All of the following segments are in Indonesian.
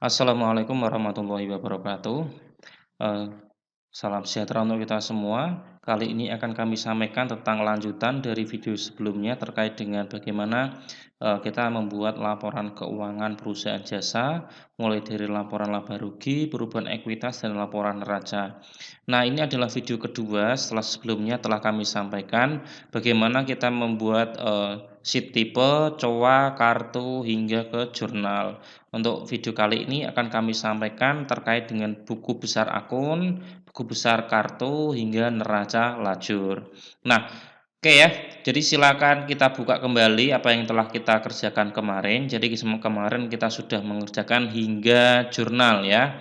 Assalamualaikum warahmatullahi wabarakatuh. Eee, Salam sejahtera untuk kita semua. Kali ini akan kami sampaikan tentang lanjutan dari video sebelumnya terkait dengan bagaimana, kita membuat laporan keuangan perusahaan jasa, mulai dari laporan laba rugi, perubahan ekuitas, dan laporan neraca. Nah, ini adalah video kedua setelah sebelumnya telah kami sampaikan bagaimana kita membuat, sheet tipe, COA, kartu, hingga ke jurnal. Untuk video kali ini akan kami sampaikan terkait dengan buku besar akun, buku besar kartu, hingga neraca lajur. Nah, oke ya, jadi silakan kita buka kembali apa yang telah kita kerjakan kemarin. Jadi kemarin kita sudah mengerjakan hingga jurnal ya.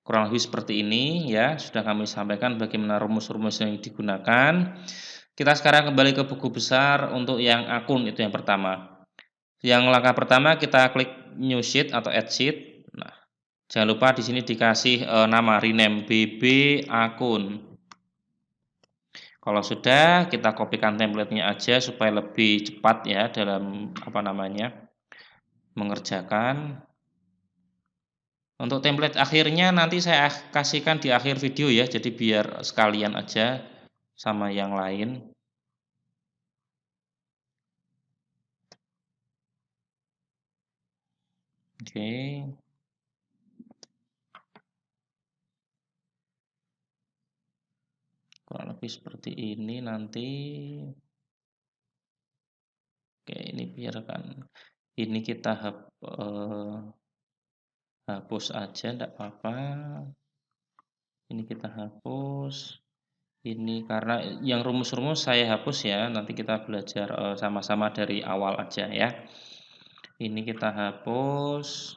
Kurang lebih seperti ini ya, sudah kami sampaikan bagaimana rumus-rumus yang digunakan. Kita sekarang kembali ke buku besar untuk yang akun itu yang pertama. Yang langkah pertama kita klik new sheet atau add sheet. Nah, jangan lupa di sini dikasih, nama rename BB akun. Kalau sudah, kita kopikan template-nya aja supaya lebih cepat ya dalam mengerjakan. Untuk template akhirnya nanti saya kasihkan di akhir video ya, jadi biar sekalian aja sama yang lain. Oke. Kurang lebih seperti ini nanti. Oke, ini biarkan. Ini kita hapus aja ndak apa-apa. Ini kita hapus. Ini karena yang rumus-rumus saya hapus ya, nanti kita belajar, sama-sama dari awal aja ya. Ini kita hapus,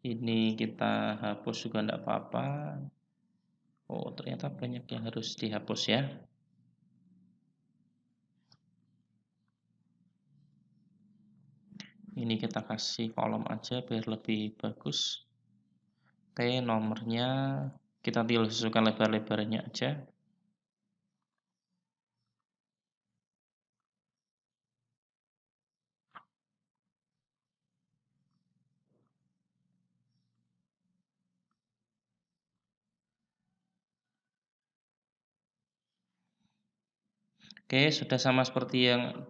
ini kita hapus juga ndak apa-apa. Oh, ternyata banyak yang harus dihapus ya. Ini kita kasih kolom aja biar lebih bagus. Oke, nomornya kita tinggal sesuaikan lebar-lebarnya aja. Oke, sudah sama seperti yang,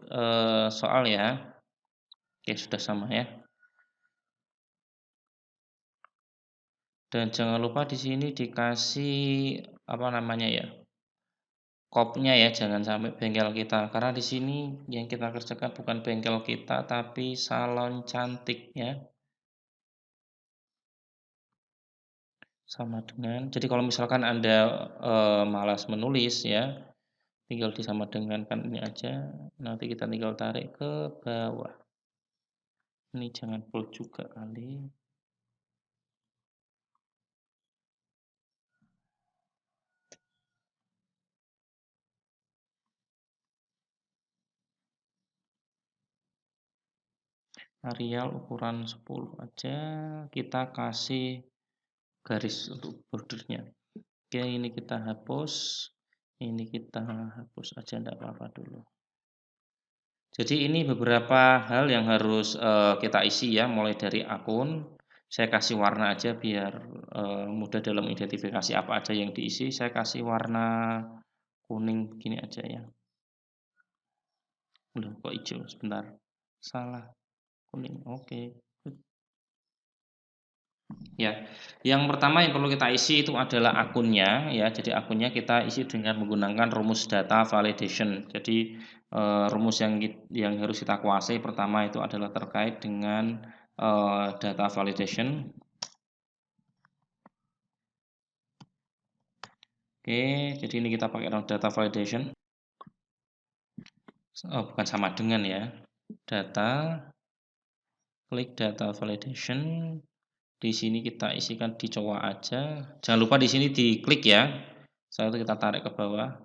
soal ya. Oke, sudah sama ya. Dan jangan lupa di sini dikasih, ya, kopnya ya, jangan sampai bengkel kita. Karena di sini yang kita kerjakan bukan bengkel kita, tapi salon cantik ya. Sama dengan jadi kalau misalkan Anda, malas menulis ya, tinggal disama dengankan ini aja, nanti kita tinggal tarik ke bawah. Ini jangan full juga kali. Arial ukuran 10 aja, kita kasih garis untuk bordernya. Oke, ini kita hapus, ini kita hapus aja enggak apa-apa dulu. Jadi ini beberapa hal yang harus, kita isi ya, mulai dari akun, saya kasih warna aja biar, mudah dalam identifikasi apa aja yang diisi, saya kasih warna kuning begini aja ya. Loh kok hijau? Sebentar, salah, kuning, oke. Ya, yang pertama yang perlu kita isi itu adalah akunnya ya. Jadi akunnya kita isi dengan menggunakan rumus data validation. Jadi rumus yang harus kita kuasai pertama itu adalah terkait dengan data validation. Oke, jadi ini kita pakai data validation. Oh, bukan sama dengan ya. Data, klik data validation. Di sini kita isikan di COA aja. Jangan lupa di sini diklik ya. Setelah itu kita tarik ke bawah.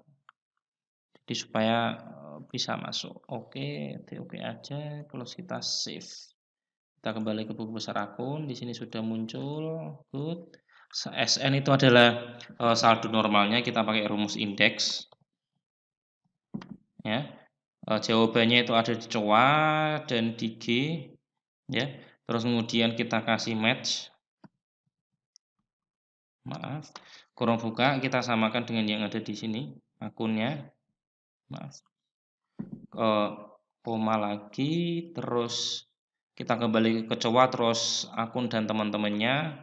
Jadi supaya bisa masuk. Oke, oke aja. Kalau kita save. Kita kembali ke buku besar akun. Di sini sudah muncul. Good. SN itu adalah saldo normalnya. Kita pakai rumus indeks. Ya. Jawabannya itu ada di COA dan di G. Ya. Terus kemudian kita kasih match. Maaf, kurung buka kita samakan dengan yang ada di sini akunnya. Maaf. Koma lagi, terus kita kembali ke coba terus akun dan teman-temannya.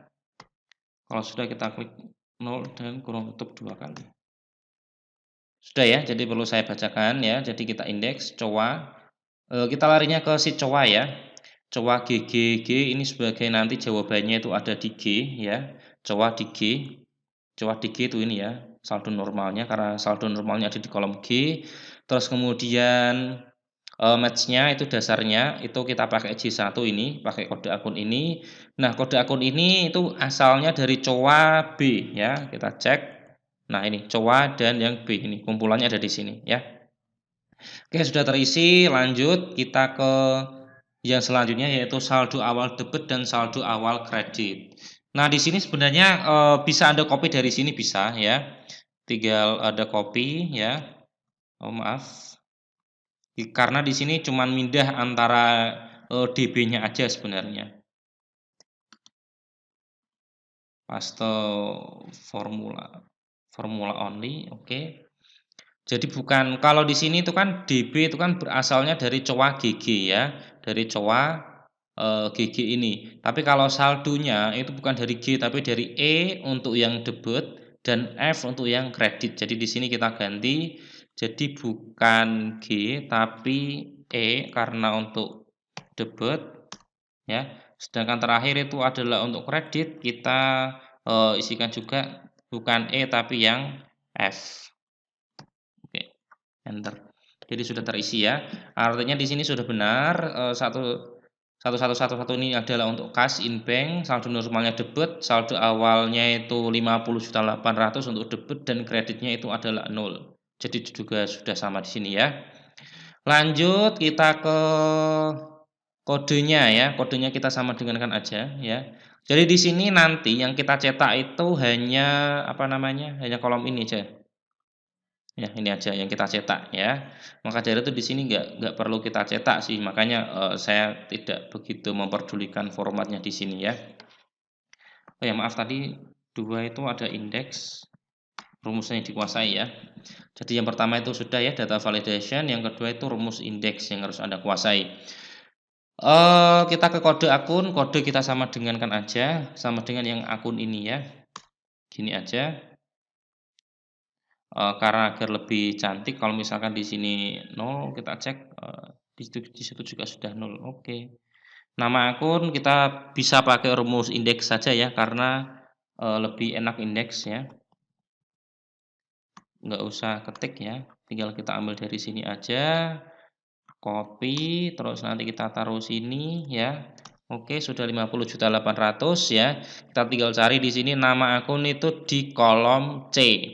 Kalau sudah kita klik 0 dan kurung tutup 2 kali. Sudah ya, jadi perlu saya bacakan ya. Jadi kita indeks cowa. Kita larinya ke si cowa ya. Cowa GGG ini sebagai nanti jawabannya itu ada di G ya. Cowa di G. Cowa di G itu ini ya, saldo normalnya karena saldo normalnya ada di kolom G. Terus kemudian match-nya itu dasarnya itu kita pakai J1 ini, pakai kode akun ini. Nah, kode akun ini itu asalnya dari cowa B ya, kita cek. Nah, ini cowa dan yang B ini kumpulannya ada di sini ya. Oke, sudah terisi, lanjut kita ke yang selanjutnya yaitu saldo awal debit dan saldo awal kredit. Nah, di sini sebenarnya bisa Anda copy dari sini bisa ya. Tinggal ada copy ya. Oh, maaf. Karena di sini cuman mindah antara DB-nya aja sebenarnya. Paste formula only, oke. Jadi bukan kalau di sini itu kan DB itu kan berasalnya dari cowa GG ya, dari cowa GG ini. Tapi kalau saldonya itu bukan dari G tapi dari E untuk yang debit dan F untuk yang kredit. Jadi di sini kita ganti jadi bukan G tapi E karena untuk debit ya. Sedangkan terakhir itu adalah untuk kredit kita isikan juga bukan E tapi yang F. Oke, enter. Jadi sudah terisi ya. Artinya di sini sudah benar 1111 ini adalah untuk cash in bank, saldo normalnya debit, saldo awalnya itu 50.800.000 untuk debit dan kreditnya itu adalah 0. Jadi juga sudah sama di sini ya. Lanjut kita ke kodenya ya. Kodenya kita sama dengankan aja ya. Jadi di sini nanti yang kita cetak itu hanya apa namanya? Hanya kolom ini aja. Ya, ini aja yang kita cetak ya. Maka dari itu di sini nggak perlu kita cetak sih, makanya saya tidak begitu memperdulikan formatnya di sini ya. Oh ya maaf tadi 2 itu ada indeks, rumusnya dikuasai ya. Jadi yang pertama itu sudah ya data validation, yang kedua itu rumus indeks yang harus Anda kuasai. Kita ke kode akun, kode kita sama dengankan aja, sama dengan yang akun ini ya. Gini aja. Karena agar lebih cantik kalau misalkan di sini 0 kita cek, di situ juga sudah 0, oke. Nama akun kita bisa pakai rumus indeks saja ya karena, lebih enak indeks ya. Nggak usah ketik ya, tinggal kita ambil dari sini aja, copy, terus nanti kita taruh sini ya. Oke, sudah 50.800.000 ya. Kita tinggal cari di sini nama akun itu di kolom C.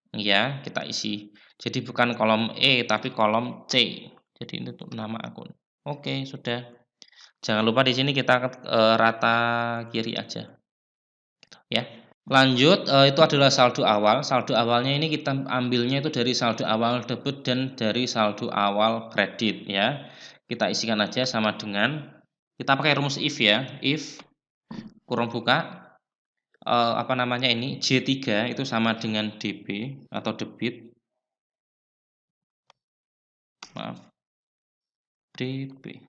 Ya, kita isi. Jadi bukan kolom E, tapi kolom C. Jadi ini untuk nama akun. Oke, sudah. Jangan lupa di sini kita rata kiri aja. Ya. Lanjut, itu adalah saldo awal. Saldo awalnya ini kita ambilnya itu dari saldo awal debit dan dari saldo awal kredit ya. Kita isikan aja sama dengan kita pakai rumus if ya. If kurung buka apa namanya ini J3 itu sama dengan DB atau debit. Maaf. DB.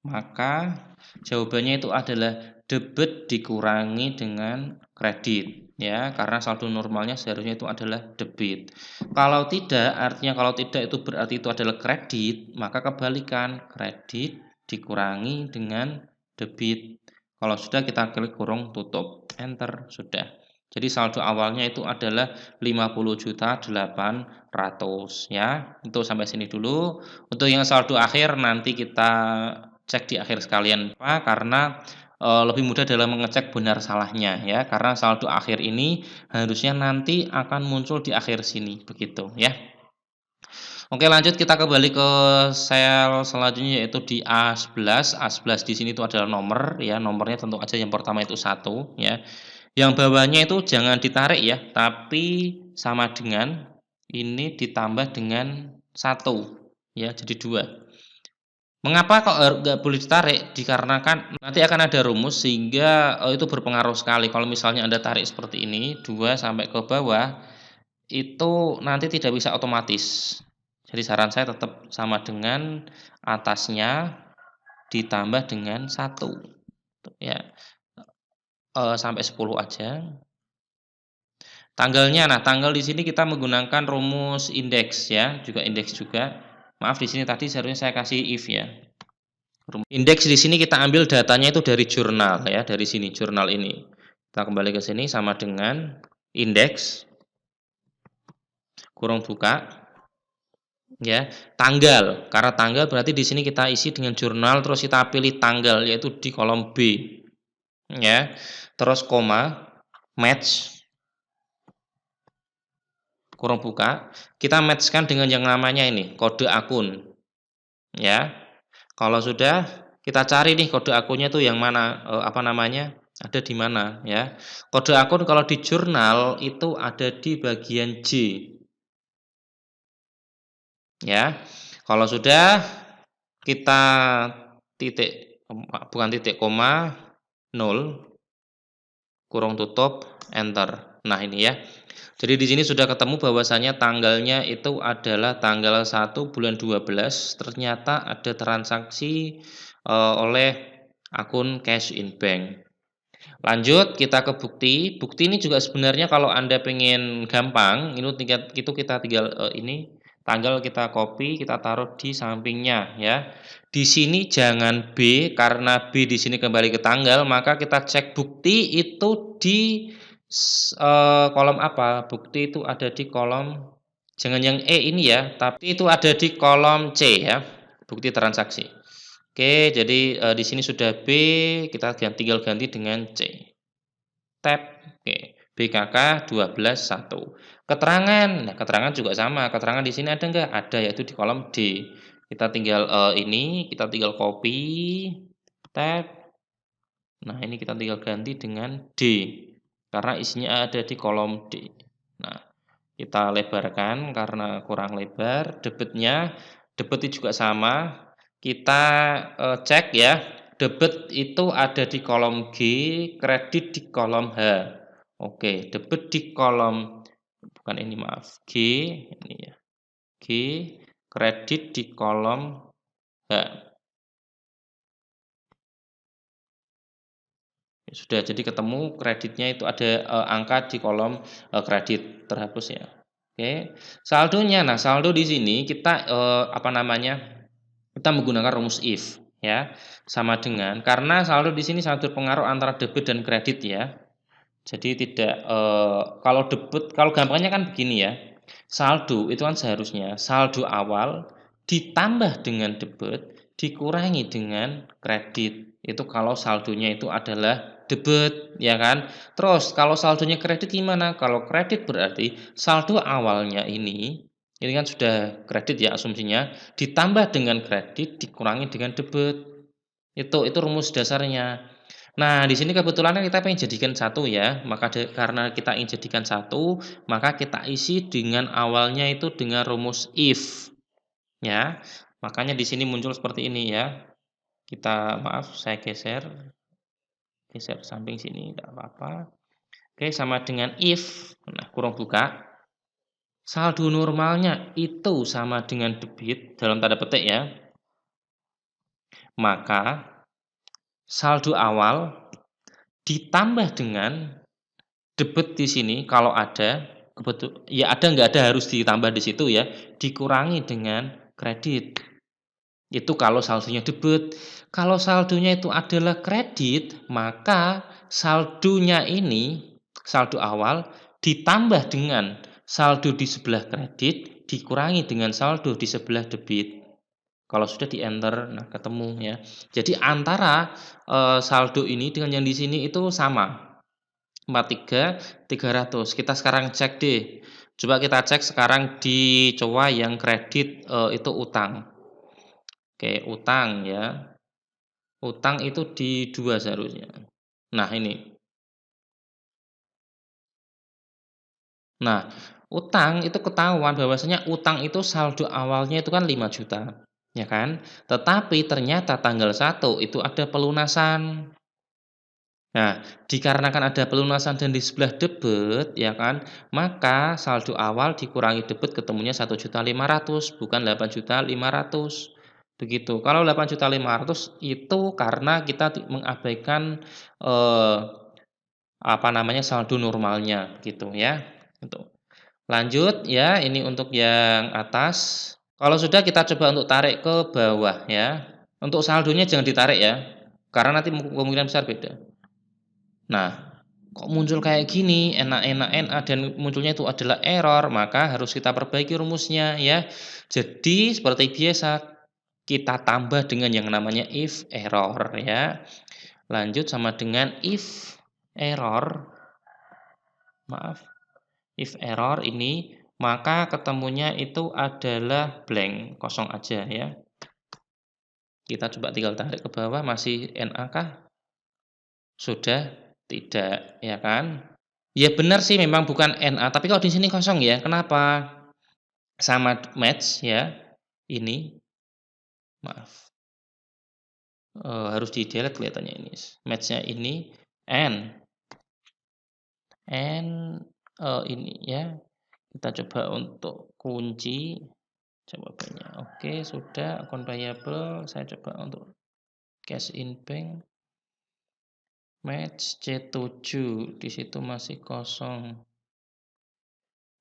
Maka jawabannya itu adalah debit dikurangi dengan kredit ya, karena saldo normalnya seharusnya itu adalah debit. Kalau tidak, artinya kalau tidak itu berarti itu adalah kredit, maka kebalikan, kredit dikurangi dengan debit. Kalau sudah kita klik kurung tutup, enter, sudah. Jadi saldo awalnya itu adalah 50.800.000 ya. Itu sampai sini dulu. Untuk yang saldo akhir nanti kita cek di akhir sekalian Pak, karena lebih mudah dalam mengecek benar salahnya ya, karena saldo akhir ini harusnya nanti akan muncul di akhir sini begitu ya. Oke lanjut kita kembali ke sel selanjutnya yaitu di A11. A11 di sini itu adalah nomor ya, nomornya tentu aja yang pertama itu 1 ya. Yang bawahnya itu jangan ditarik ya, tapi sama dengan ini ditambah dengan 1 ya, jadi 2. Mengapa kok nggak boleh ditarik? Dikarenakan nanti akan ada rumus sehingga, itu berpengaruh sekali. Kalau misalnya Anda tarik seperti ini, 2 sampai ke bawah, itu nanti tidak bisa otomatis. Jadi saran saya tetap sama dengan atasnya ditambah dengan 1, ya, sampai 10 aja. Tanggalnya, nah tanggal di sini kita menggunakan rumus indeks ya, juga indeks juga. Maaf di sini tadi seharusnya saya kasih if ya. Indeks di sini kita ambil datanya itu dari jurnal ya, dari sini jurnal ini. Kita kembali ke sini sama dengan indeks kurung buka ya, tanggal. Karena tanggal berarti di sini kita isi dengan jurnal terus kita pilih tanggal yaitu di kolom B ya. Terus koma match kurung buka, kita match-kan dengan yang namanya ini kode akun ya. Kalau sudah kita cari nih kode akunnya tuh yang mana, apa namanya, ada di mana ya. Kode akun kalau di jurnal itu ada di bagian J ya. Kalau sudah kita titik, bukan titik, koma, 0, kurung tutup, enter. Nah ini ya. Jadi di sini sudah ketemu bahwasanya tanggalnya itu adalah tanggal 1 bulan 12, ternyata ada transaksi, oleh akun cash in bank. Lanjut kita ke bukti. Bukti ini juga sebenarnya kalau Anda pengen gampang, itu kita tinggal, ini tanggal kita copy, kita taruh di sampingnya ya. Di sini jangan B, karena B di sini kembali ke tanggal, maka kita cek bukti itu di kolom apa? Bukti itu ada di kolom, jangan yang E ini ya, tapi itu ada di kolom C ya, bukti transaksi. Oke, jadi, di sini sudah B, kita tinggal ganti dengan C. Tab, oke, BKK 12.1. Keterangan, nah keterangan juga sama, keterangan di sini ada enggak? Ada, yaitu di kolom D. Kita tinggal, kita tinggal copy, tab, nah ini kita tinggal ganti dengan D, karena isinya ada di kolom D. Nah, kita lebarkan karena kurang lebar, debitnya juga sama, kita, cek ya, debit itu ada di kolom G, kredit di kolom H. Oke, debit di kolom, bukan ini maaf, G, ini ya, G, kredit di kolom H. Ya sudah, jadi ketemu kreditnya itu ada, angka di kolom, kredit, terhapus ya. Oke, saldonya, nah saldo di sini kita, apa namanya, kita menggunakan rumus if ya, sama dengan, karena saldo di sini sangat berpengaruh antara debit dan kredit ya. Jadi tidak, kalau gampangnya kan begini ya, saldo itu kan seharusnya saldo awal ditambah dengan debit dikurangi dengan kredit. Itu kalau saldonya itu adalah debit, ya kan. Terus kalau saldonya kredit gimana? Kalau kredit berarti saldo awalnya ini kan sudah kredit ya asumsinya, ditambah dengan kredit dikurangi dengan debit. Itu rumus dasarnya. Nah, di sini kebetulan kan kita pengen jadikan satu ya, maka karena kita ingin jadikan satu, maka kita isi dengan awalnya itu dengan rumus if, ya. Makanya di sini muncul seperti ini ya. Kita, maaf, saya geser samping sini, tidak apa-apa. Oke, sama dengan if, nah kurung buka, saldo normalnya itu sama dengan debit dalam tanda petik ya, maka saldo awal ditambah dengan debit di sini kalau ada, ya ada nggak ada harus ditambah di situ ya, dikurangi dengan kredit. Itu kalau saldonya debit. Kalau saldonya itu adalah kredit, maka saldonya ini, saldo awal ditambah dengan saldo di sebelah kredit dikurangi dengan saldo di sebelah debit. Kalau sudah di-enter, nah ketemu ya. Jadi antara, saldo ini dengan yang di sini itu sama. 43.300. Kita sekarang cek deh. Coba kita cek sekarang di coba yang kredit, itu utang. Oke, utang ya. Utang itu di 2 seharusnya. Nah, ini. Nah, utang itu ketahuan bahwasanya utang itu saldo awalnya itu kan 5 juta. ya kan? Tetapi ternyata tanggal 1 itu ada pelunasan. Nah, dikarenakan ada pelunasan dan di sebelah debit, ya kan, maka saldo awal dikurangi debit ketemunya 1.500.000 bukan 8.500.000 begitu. Kalau 8.500.000 itu karena kita mengabaikan, eee, apa namanya, saldo normalnya gitu ya, gitu. Lanjut ya, ini untuk yang atas. Kalau sudah kita coba untuk tarik ke bawah ya. Untuk saldonya jangan ditarik ya, karena nanti kemungkinan besar beda. Nah, kok muncul kayak gini, enak-enak NA dan munculnya itu adalah error, maka harus kita perbaiki rumusnya ya. Jadi seperti biasa, kita tambah dengan yang namanya if error ya. Lanjut sama dengan if error, maaf, if error ini, maka ketemunya itu adalah blank, kosong aja ya. Kita coba tinggal tarik ke bawah, masih NA kah? Sudah? Tidak, ya kan? Ya benar sih memang bukan NA, tapi kalau di sini kosong ya, kenapa? Sama match ya, ini, maaf, harus di-delete kelihatannya ini, match-nya ini N, ini ya, kita coba untuk kunci jawabannya. Oke, sudah, account payable, saya coba untuk cash in bank, match C7, di situ masih kosong.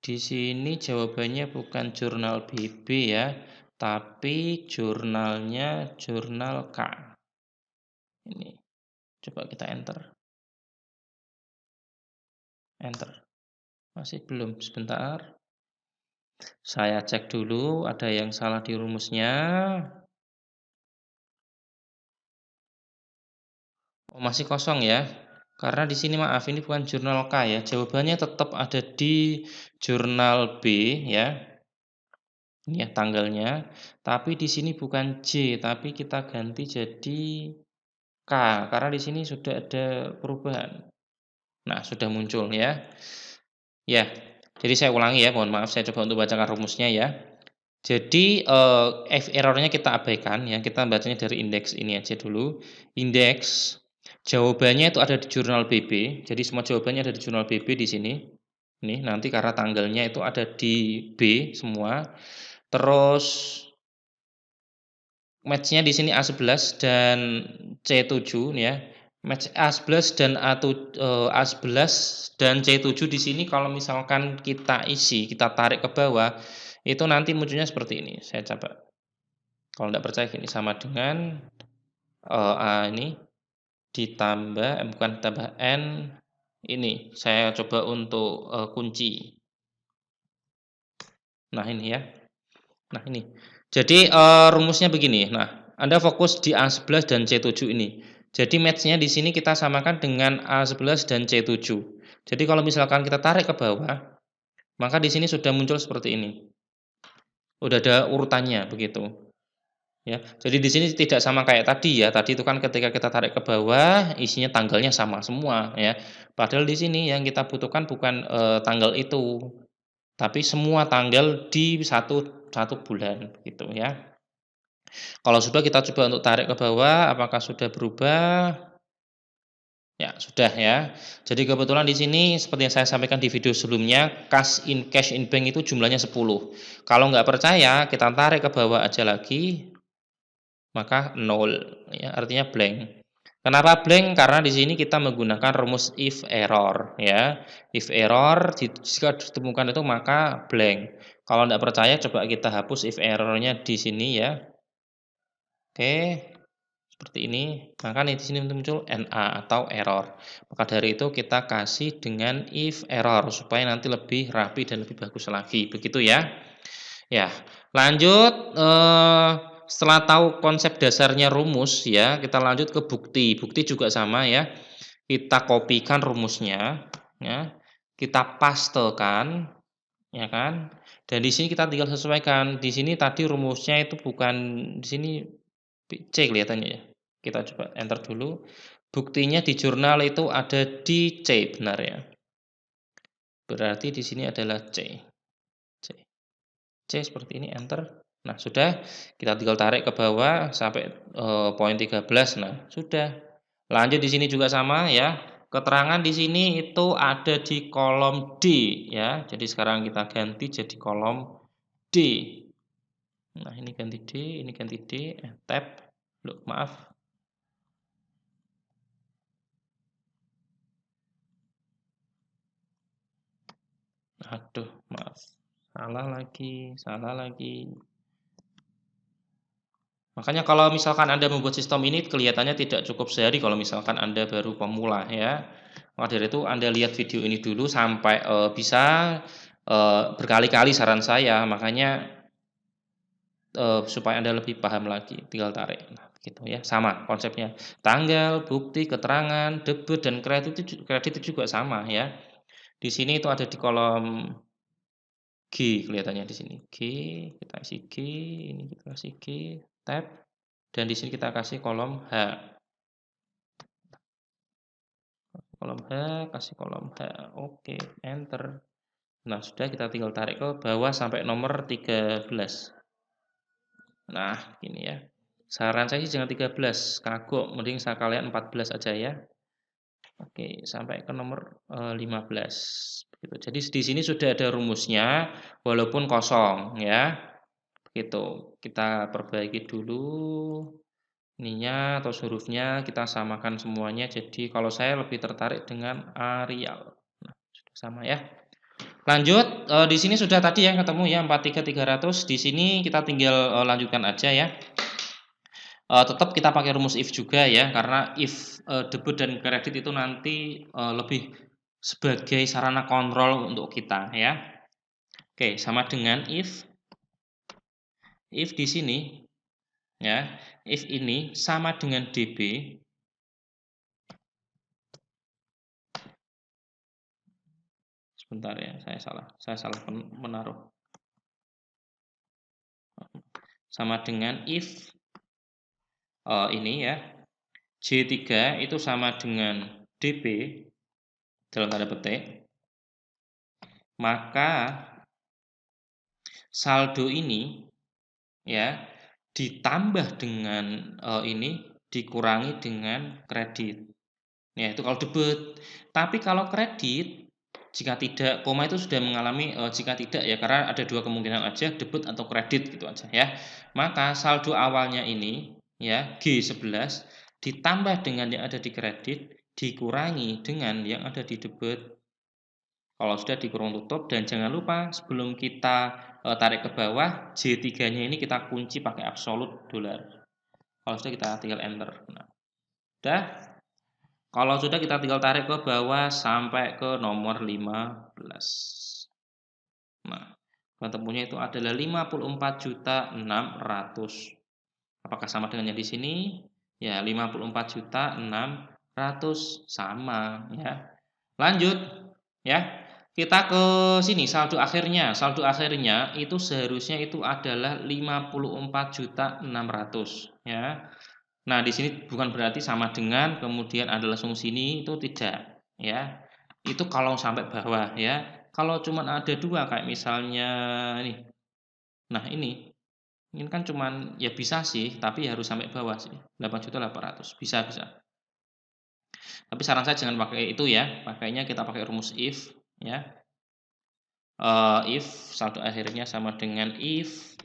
Di sini jawabannya bukan jurnal BB ya, tapi jurnalnya jurnal K. Ini, coba kita enter. Enter. Masih belum, sebentar. Saya cek dulu ada yang salah di rumusnya. Oh, masih kosong ya. Karena di sini maaf ini bukan jurnal K ya. Jawabannya tetap ada di jurnal B ya. Ini ya tanggalnya. Tapi di sini bukan J, tapi kita ganti jadi K karena di sini sudah ada perubahan. Nah, sudah muncul ya. Ya. Jadi saya ulangi ya, mohon maaf saya coba untuk bacakan rumusnya ya. Jadi, if error-nya kita abaikan ya, kita bacanya dari indeks ini aja dulu. Indeks, jawabannya itu ada di jurnal BB, jadi semua jawabannya ada di jurnal BB di sini. Nih, nanti karena tanggalnya itu ada di B semua. Terus match-nya di sini A11 dan C7 ya. Match A11 dan A11 dan C7 di sini kalau misalkan kita isi, kita tarik ke bawah, itu nanti munculnya seperti ini. Saya coba. Kalau tidak percaya gini, sama dengan, A ini ditambah bukan tambah N, ini saya coba untuk, kunci. Nah ini ya. Nah ini. Jadi, rumusnya begini, nah Anda fokus di A11 dan C7 ini. Jadi match-nya di sini kita samakan dengan A11 dan C7. Jadi kalau misalkan kita tarik ke bawah, maka di sini sudah muncul seperti ini. Udah ada urutannya begitu. Ya, jadi di sini tidak sama kayak tadi ya, tadi itu kan ketika kita tarik ke bawah, isinya tanggalnya sama semua ya. Padahal di sini yang kita butuhkan bukan, tanggal itu, tapi semua tanggal di satu satu bulan gitu ya. Kalau sudah kita coba untuk tarik ke bawah, apakah sudah berubah? Ya, sudah ya. Jadi kebetulan di sini seperti yang saya sampaikan di video sebelumnya, cash in bank itu jumlahnya 10. Kalau nggak percaya, kita tarik ke bawah aja lagi, maka 0 ya, artinya blank. Kenapa blank? Karena di sini kita menggunakan rumus if error ya. If error jika ditemukan itu maka blank. Kalau tidak percaya coba kita hapus if errornya di sini ya. Oke, seperti ini. Maka di sini muncul NA atau error. Maka dari itu kita kasih dengan if error supaya nanti lebih rapi dan lebih bagus lagi. Begitu ya. Ya, lanjut, setelah tahu konsep dasarnya rumus ya, kita lanjut ke bukti. Bukti juga sama ya, kita kopikan rumusnya ya, kita pastekan ya kan, dan di sini kita tinggal sesuaikan. Di sini tadi rumusnya itu bukan di sini C kelihatannya ya. Kita coba enter dulu. Buktinya di jurnal itu ada di C benar ya. Berarti di sini adalah C. C. C seperti ini enter. Nah, sudah kita tinggal tarik ke bawah sampai poin 13. Nah, sudah. Lanjut di sini juga sama ya. Keterangan di sini itu ada di kolom D ya. Jadi sekarang kita ganti jadi kolom D. Nah, ini ganti D, ini ganti D, tab. Loh, maaf. Aduh, maaf. Salah lagi, salah lagi. Makanya kalau misalkan Anda membuat sistem ini kelihatannya tidak cukup sehari kalau misalkan Anda baru pemula ya. Maka dari itu Anda lihat video ini dulu sampai bisa berkali-kali saran saya. Makanya supaya Anda lebih paham lagi, tinggal tarik. Nah, gitu ya. Sama konsepnya. Tanggal, bukti, keterangan, debit dan kredit itu juga sama ya. Di sini itu ada di kolom G kelihatannya di sini. G, kita isi G, ini kita kasih G, tab, dan di sini kita kasih kolom H. Kolom H, kasih kolom H. Oke, enter. Nah, sudah kita tinggal tarik ke bawah sampai nomor 13. Nah, ini ya. Saran saya sih jangan 13, kagok, mending sekalian 14 aja ya. Oke, sampai ke nomor 15. Begitu. Jadi di sini sudah ada rumusnya walaupun kosong ya. Gitu. Kita perbaiki dulu ininya atau hurufnya kita samakan semuanya. Jadi kalau saya lebih tertarik dengan Arial. Nah, sudah sama ya. Lanjut, di sini sudah tadi ya ketemu ya 43.300. Di sini kita tinggal lanjutkan aja ya. Tetap kita pakai rumus if juga ya, karena if debit dan kredit itu nanti lebih sebagai sarana kontrol untuk kita ya. Oke, sama dengan if di sini ya, if ini sama dengan DB. Sebentar ya, saya salah menaruh. Sama dengan if ini ya, J3 itu sama dengan DB dalam tanda petik, maka saldo ini ya ditambah dengan ini dikurangi dengan kredit. Ya, itu kalau debit. Tapi kalau kredit jika tidak, koma itu sudah mengalami jika tidak ya, karena ada dua kemungkinan aja, debit atau kredit gitu aja ya. Maka saldo awalnya ini ya G11 ditambah dengan yang ada di kredit dikurangi dengan yang ada di debit. Kalau sudah dikurung tutup dan jangan lupa sebelum kita tarik ke bawah J3-nya ini kita kunci pakai absolute dollar. Kalau sudah kita tinggal enter. Nah, sudah. Kalau sudah kita tinggal tarik ke bawah sampai ke nomor 15. Nah, ketemunya itu adalah 54.600.000. Apakah sama dengan yang di sini? Ya, 54.600.000 sama ya. Lanjut ya. Kita ke sini saldo akhirnya. Saldo akhirnya itu seharusnya itu adalah 54.600.000 ya. Nah, di sini bukan berarti sama dengan kemudian Anda langsung sini, itu tidak ya. Itu kalau sampai bawah ya. Kalau cuma ada dua kayak misalnya nih. Nah, ini kan cuman ya bisa sih, tapi harus sampai bawah sih. 8.800.000 bisa bisa. Tapi saran saya jangan pakai itu ya. Pakainya kita pakai rumus if ya. If saldo akhirnya sama dengan if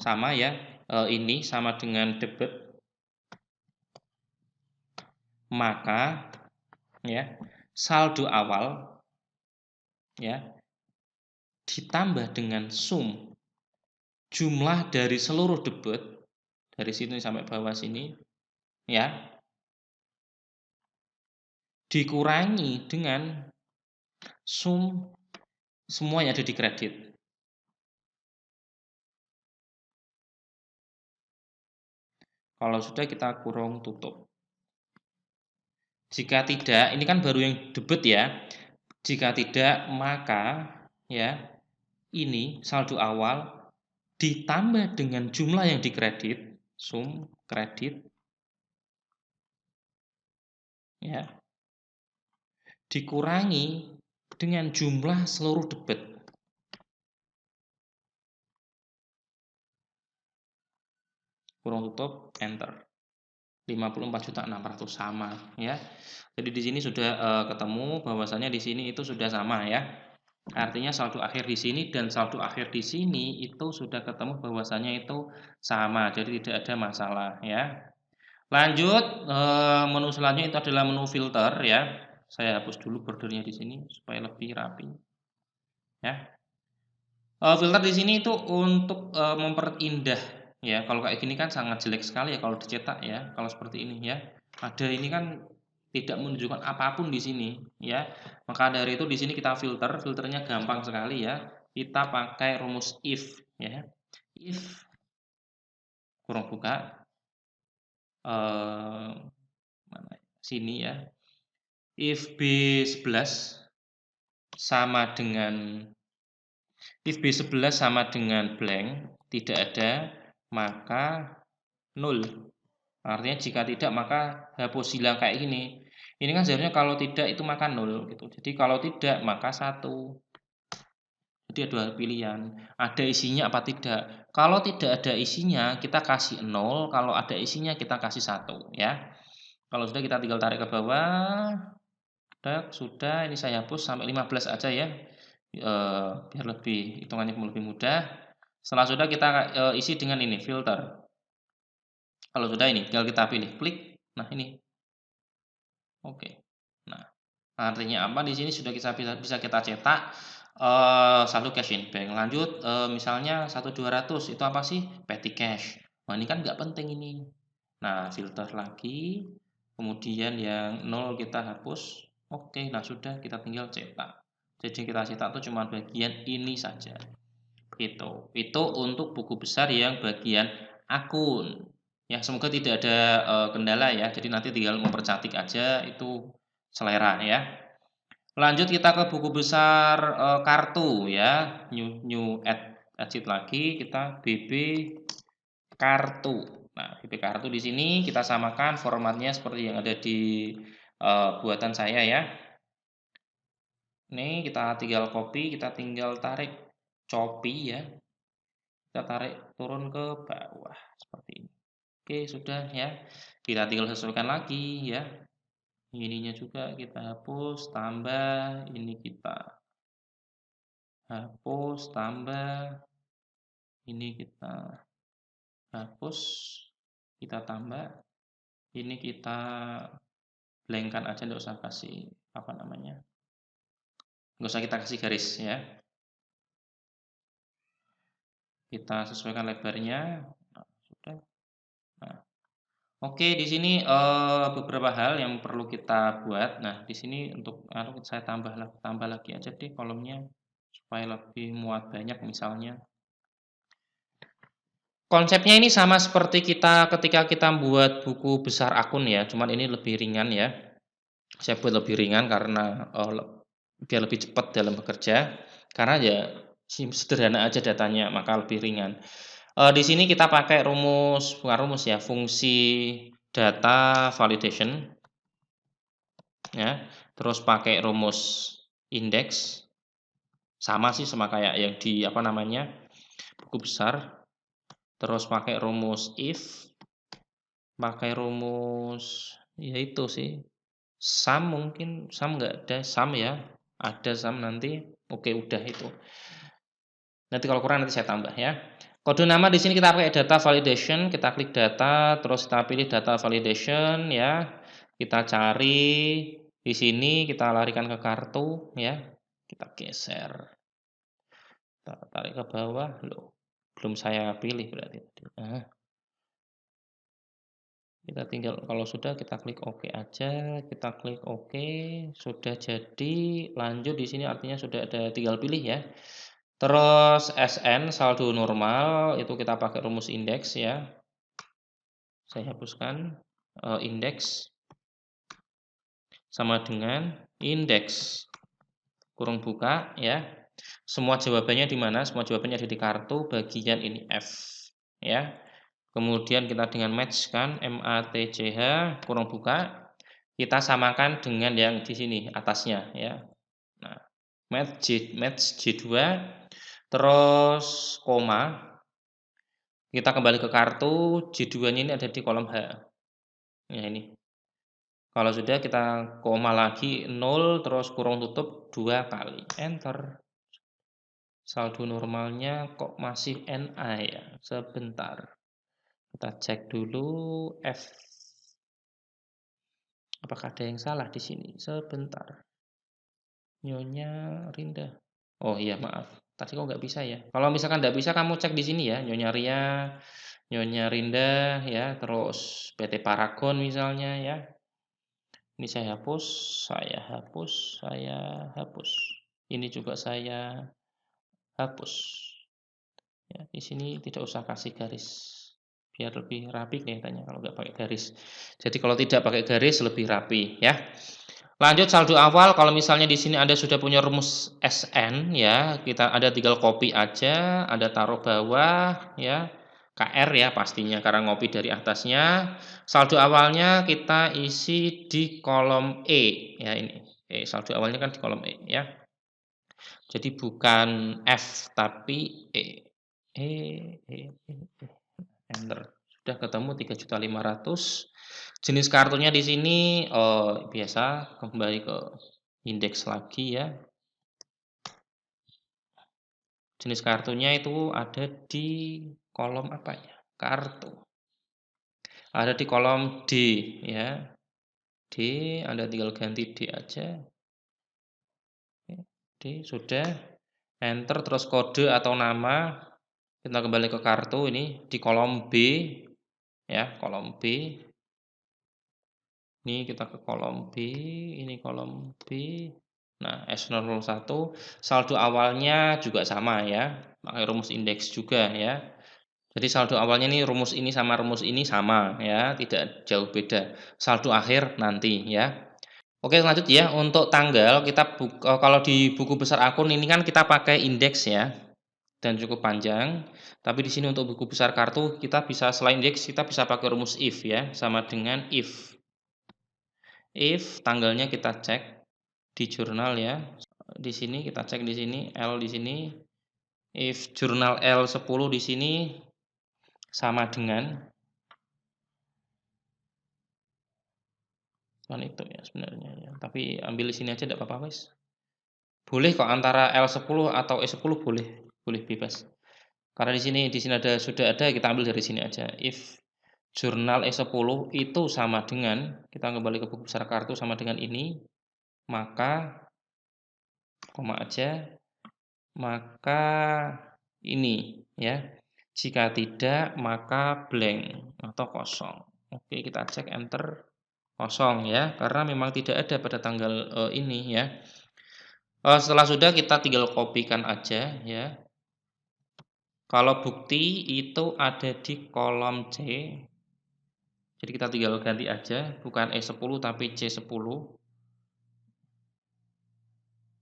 sama ya. Ini sama dengan debit, maka ya saldo awal ya ditambah dengan sum jumlah dari seluruh debit dari sini sampai bawah sini ya dikurangi dengan sum semua yang ada di kredit. Kalau sudah kita kurung tutup. Jika tidak, ini kan baru yang debit ya. Jika tidak, maka ya ini saldo awal ditambah dengan jumlah yang dikredit, sum kredit ya, dikurangi dengan jumlah seluruh debit. kurung tutup, enter. 54.600.000 sama ya. Jadi di sini sudah ketemu bahwasanya di sini itu sudah sama ya. Artinya saldo akhir di sini dan saldo akhir di sini itu sudah ketemu bahwasanya itu sama. Jadi tidak ada masalah ya. Lanjut menu selanjutnya itu adalah menu filter ya. Saya hapus dulu bordernya di sini supaya lebih rapi ya. Filter di sini itu untuk memperindah ya. Kalau kayak gini kan sangat jelek sekali ya kalau dicetak ya. Kalau seperti ini ya. Ada ini kan tidak menunjukkan apapun di sini ya. Maka dari itu di sini kita filter, filternya gampang sekali ya. Kita pakai rumus if ya. If kurung buka mana sini ya. If B11 sama dengan if B11 sama dengan blank, tidak ada, maka 0. Artinya jika tidak maka hapus hilang kayak gini. Ini kan seharusnya kalau tidak itu maka 0 gitu. Jadi kalau tidak maka 1. Jadi ada pilihan, ada isinya apa tidak. Kalau tidak ada isinya kita kasih 0, kalau ada isinya kita kasih 1 ya. Kalau sudah kita tinggal tarik ke bawah. Sudah, ini saya hapus sampai 15 aja ya. Biar lebih hitungannya lebih mudah. Setelah sudah kita isi dengan ini filter. Kalau sudah ini tinggal kita pilih klik. Nah ini, oke. Nah artinya apa? Di sini sudah bisa kita cetak saldo cash in bank. Lanjut misalnya 1.200 itu apa sih? Petty cash. Nah ini kan nggak penting ini. Nah filter lagi. Kemudian yang 0 kita hapus. Oke, nah sudah kita tinggal cetak. Jadi kita cetak itu cuma bagian ini saja. Itu untuk buku besar yang bagian akun. Ya, semoga tidak ada kendala ya. Jadi nanti tinggal mempercantik aja itu selera ya. Lanjut kita ke buku besar kartu ya. New add sheet lagi kita BB kartu. Nah, BB kartu di sini kita samakan formatnya seperti yang ada di buatan saya ya. Ini kita tinggal copy, kita tinggal tarik copy ya. Kita tarik turun ke bawah seperti ini. Oke, sudah ya. Kita tinggal sesuaikan lagi ya. Ininya juga kita hapus, tambah, ini kita hapus, tambah, ini kita hapus, kita tambah, ini kita blankkan aja, nggak usah kasih apa namanya, nggak usah kita kasih garis ya. Kita sesuaikan lebarnya. Nah, sudah. Nah, oke, di sini beberapa hal yang perlu kita buat. Nah, di sini untuk saya tambah lagi aja deh kolomnya supaya lebih muat banyak misalnya. Konsepnya ini sama seperti kita ketika kita buat buku besar akun ya, cuman ini lebih ringan ya. Saya buat lebih ringan karena biar lebih cepat dalam bekerja. Karena ya sederhana aja datanya, maka lebih ringan. Di sini kita pakai bukan rumus ya, fungsi data validation ya. Terus pakai rumus index. Sama sih sama kayak yang di apa namanya? Buku besar. Terus pakai rumus if, pakai rumus ya itu sih. Sum mungkin, sum nggak ada, sum ya. Ada sum nanti. Oke, udah itu. Nanti kalau kurang nanti saya tambah ya. Kode nama di sini kita pakai data validation, kita klik data, terus kita pilih data validation ya. Kita cari di sini, kita larikan ke kartu ya. Kita geser. Kita tarik ke bawah loh. Belum saya pilih berarti. Kita tinggal kalau sudah kita klik OK aja, kita klik OK, sudah jadi. Lanjut di sini artinya sudah ada, tinggal pilih ya. Terus SN saldo normal itu kita pakai rumus indeks ya. Saya hapuskan indeks sama dengan indeks kurung buka ya. Semua jawabannya di mana? Semua jawabannya ada di kartu bagian ini F ya. Kemudian kita dengan match kan MATCH kurung buka, kita samakan dengan yang di sini atasnya ya. Nah, match J2 terus koma, Kita kembali ke kartu, J2-nya ini ada di kolom H. Ya ini. Kalau sudah kita koma lagi 0 terus kurung tutup 2 kali, enter. Saldo normalnya kok masih NA ya? Sebentar. Kita cek dulu F. Apakah ada yang salah di sini? Sebentar. Nyonya Rinda. Oh iya maaf. Tadi kok nggak bisa ya? Kalau misalkan nggak bisa kamu cek di sini ya, Nyonya Ria, Nyonya Rinda ya, terus PT Paragon misalnya ya. Ini saya hapus, saya hapus, saya hapus. Ini juga saya hapus. Ya, di sini tidak usah kasih garis. Biar lebih rapi kelihatannya kalau nggak pakai garis. Jadi kalau tidak pakai garis lebih rapi ya. Lanjut saldo awal, kalau misalnya di sini Anda sudah punya rumus SN ya, kita ada tinggal copy aja, Anda taruh bawah ya. KR ya pastinya karena ngopi dari atasnya. Saldo awalnya kita isi di kolom E ya ini. Saldo awalnya kan di kolom E ya. Jadi bukan F tapi E. E, E, E, E. Enter. Sudah ketemu 3.500.000. Jenis kartunya di sini biasa kembali ke indeks lagi ya. Jenis kartunya itu ada di kolom apa ya? Kartu. Ada di kolom D ya. D, Anda tinggal ganti D aja. D sudah. Enter terus kode atau nama. Kita kembali ke kartu ini di kolom B ya, kolom B. Ini kita ke kolom B, ini kolom B. Nah, S001 saldo awalnya juga sama ya, pakai rumus indeks juga ya. Jadi saldo awalnya ini rumus ini sama rumus ini sama ya, tidak jauh beda. Saldo akhir nanti ya. Oke, lanjut ya. Untuk tanggal kita kalau di buku besar akun ini kan kita pakai indeks ya dan cukup panjang. Tapi di sini untuk buku besar kartu kita bisa selain indeks kita bisa pakai rumus if ya, sama dengan if tanggalnya kita cek di jurnal ya. Di sini kita cek di sini L di sini. If jurnal L10 di sini sama dengan itu ya sebenarnya ya. Tapi ambil di sini aja enggak apa-apa, wis. Boleh kok antara L10 atau E10 boleh, boleh bebas. Karena di sini sudah ada kita ambil dari sini aja. If jurnal E10 itu sama dengan kita kembali ke buku besar kartu sama dengan ini, maka koma aja, maka ini ya. Jika tidak maka blank atau kosong. Oke, kita cek enter kosong ya, karena memang tidak ada pada tanggal ini ya. Setelah sudah kita tinggal kopikan aja ya. Kalau bukti itu ada di kolom C. Jadi kita tinggal ganti aja, bukan E10 tapi C10.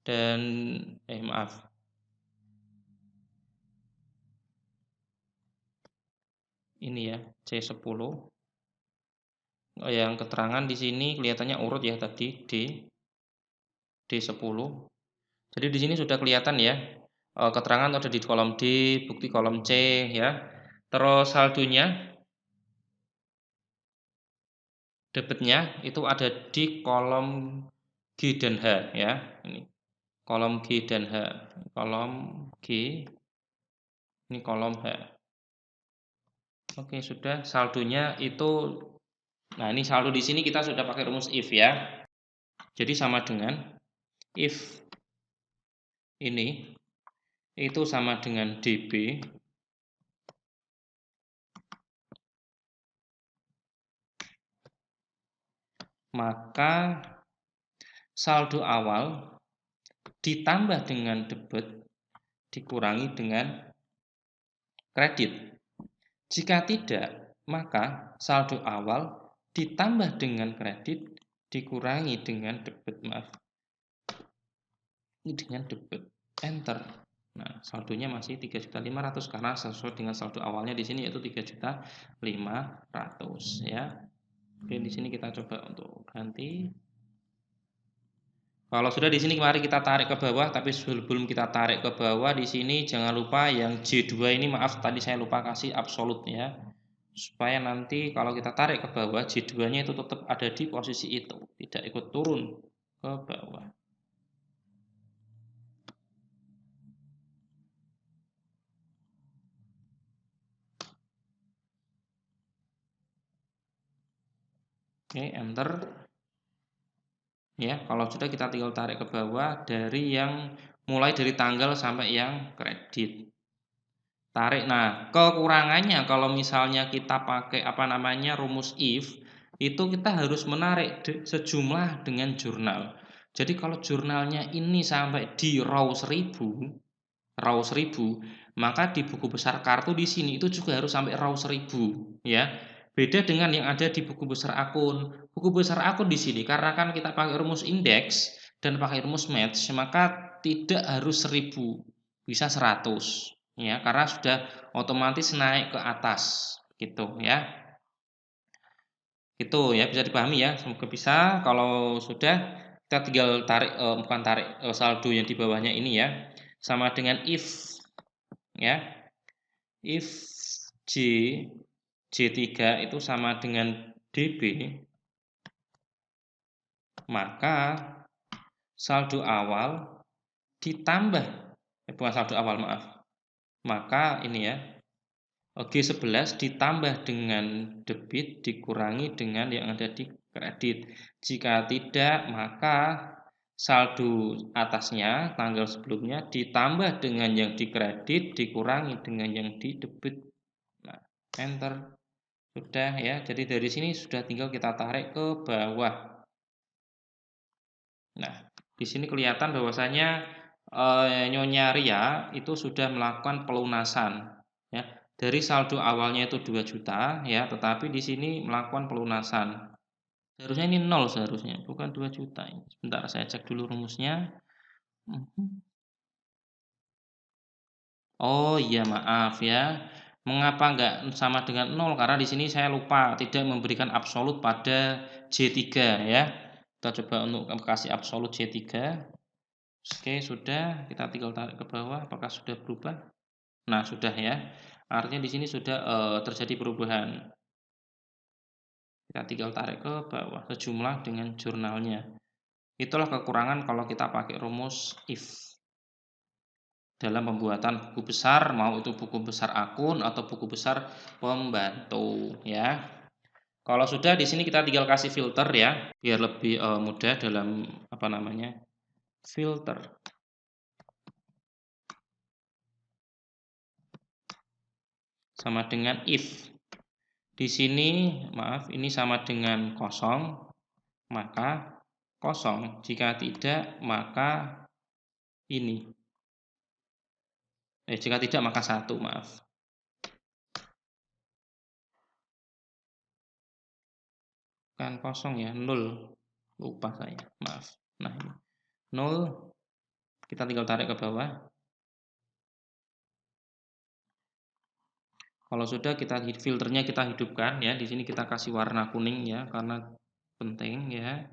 Dan maaf. Ini ya, C10. Yang keterangan di sini kelihatannya urut ya tadi D10. Jadi di sini sudah kelihatan ya. Keterangan ada di kolom D, bukti kolom C ya. Terus saldonya debitnya itu ada di kolom G dan H ya. Ini kolom G dan H. Kolom G, ini kolom H. Oke, sudah saldonya itu. Nah, ini saldo di sini kita sudah pakai rumus if ya. Jadi sama dengan if ini itu sama dengan DB maka saldo awal ditambah dengan debit dikurangi dengan kredit. Jika tidak, maka saldo awal ditambah dengan kredit dikurangi dengan debit. Maaf. Ini dengan debit. Enter. Nah, saldonya masih 3.500.000 karena sesuai dengan saldo awalnya di sini yaitu 3.500.000 ya. Oke, di sini kita coba untuk ganti. Kalau sudah di sini mari kita tarik ke bawah, tapi sebelum kita tarik ke bawah di sini jangan lupa yang J2 ini, maaf tadi saya lupa kasih absolut ya. Supaya nanti kalau kita tarik ke bawah J2-nya itu tetap ada di posisi itu, tidak ikut turun ke bawah. Oke, enter. Ya, kalau sudah kita tinggal tarik ke bawah dari yang mulai dari tanggal sampai yang kredit. Tarik. Nah, kekurangannya kalau misalnya kita pakai apa namanya rumus if, itu kita harus menarik sejumlah dengan jurnal. Jadi kalau jurnalnya ini sampai di row 1000, maka di buku besar kartu di sini itu juga harus sampai row 1000, ya. Beda dengan yang ada di buku besar akun. Buku besar akun di sini karena kan kita pakai rumus indeks dan pakai rumus match, maka tidak harus 1000, bisa 100, ya, karena sudah otomatis naik ke atas, gitu ya. Itu ya, bisa dipahami ya, semoga bisa. Kalau sudah kita tinggal tarik bukan tarik saldo yang di bawahnya ini ya. Sama dengan if ya. If J J3 itu sama dengan DB, maka saldo awal ditambah bukan saldo awal, maaf. Maka ini ya, G11 ditambah dengan debit dikurangi dengan yang ada di kredit. Jika tidak, maka saldo atasnya tanggal sebelumnya ditambah dengan yang di kredit dikurangi dengan yang di debit. Nah, enter. Sudah ya. Jadi dari sini sudah tinggal kita tarik ke bawah. Nah, di sini kelihatan bahwasanya Nyonya Ria itu sudah melakukan pelunasan ya. Dari saldo awalnya itu 2 juta ya, tetapi di sini melakukan pelunasan. Seharusnya ini 0 seharusnya, bukan 2 juta. Sebentar saya cek dulu rumusnya. Oh iya, maaf ya. Mengapa enggak sama dengan 0? Karena di sini saya lupa tidak memberikan absolut pada J3 ya. Kita coba untuk kasih absolut J3. Oke, sudah. Kita tinggal tarik ke bawah. Apakah sudah berubah? Nah, sudah ya. Artinya di sini sudah terjadi perubahan. Kita tinggal tarik ke bawah sejumlah dengan jurnalnya. Itulah kekurangan kalau kita pakai rumus if dalam pembuatan buku besar, mau itu buku besar akun atau buku besar pembantu ya. Kalau sudah di sini kita tinggal kasih filter ya, biar lebih mudah dalam apa namanya? Filter. Sama dengan if. Di sini, maaf, ini sama dengan kosong, maka kosong. Jika tidak, maka ini. Jika tidak, maka 1, maaf. Kan kosong ya, 0. Lupa saya, maaf. Nah, ini 0, kita tinggal tarik ke bawah. Kalau sudah, kita filternya kita hidupkan ya. Di sini kita kasih warna kuning ya, karena penting ya.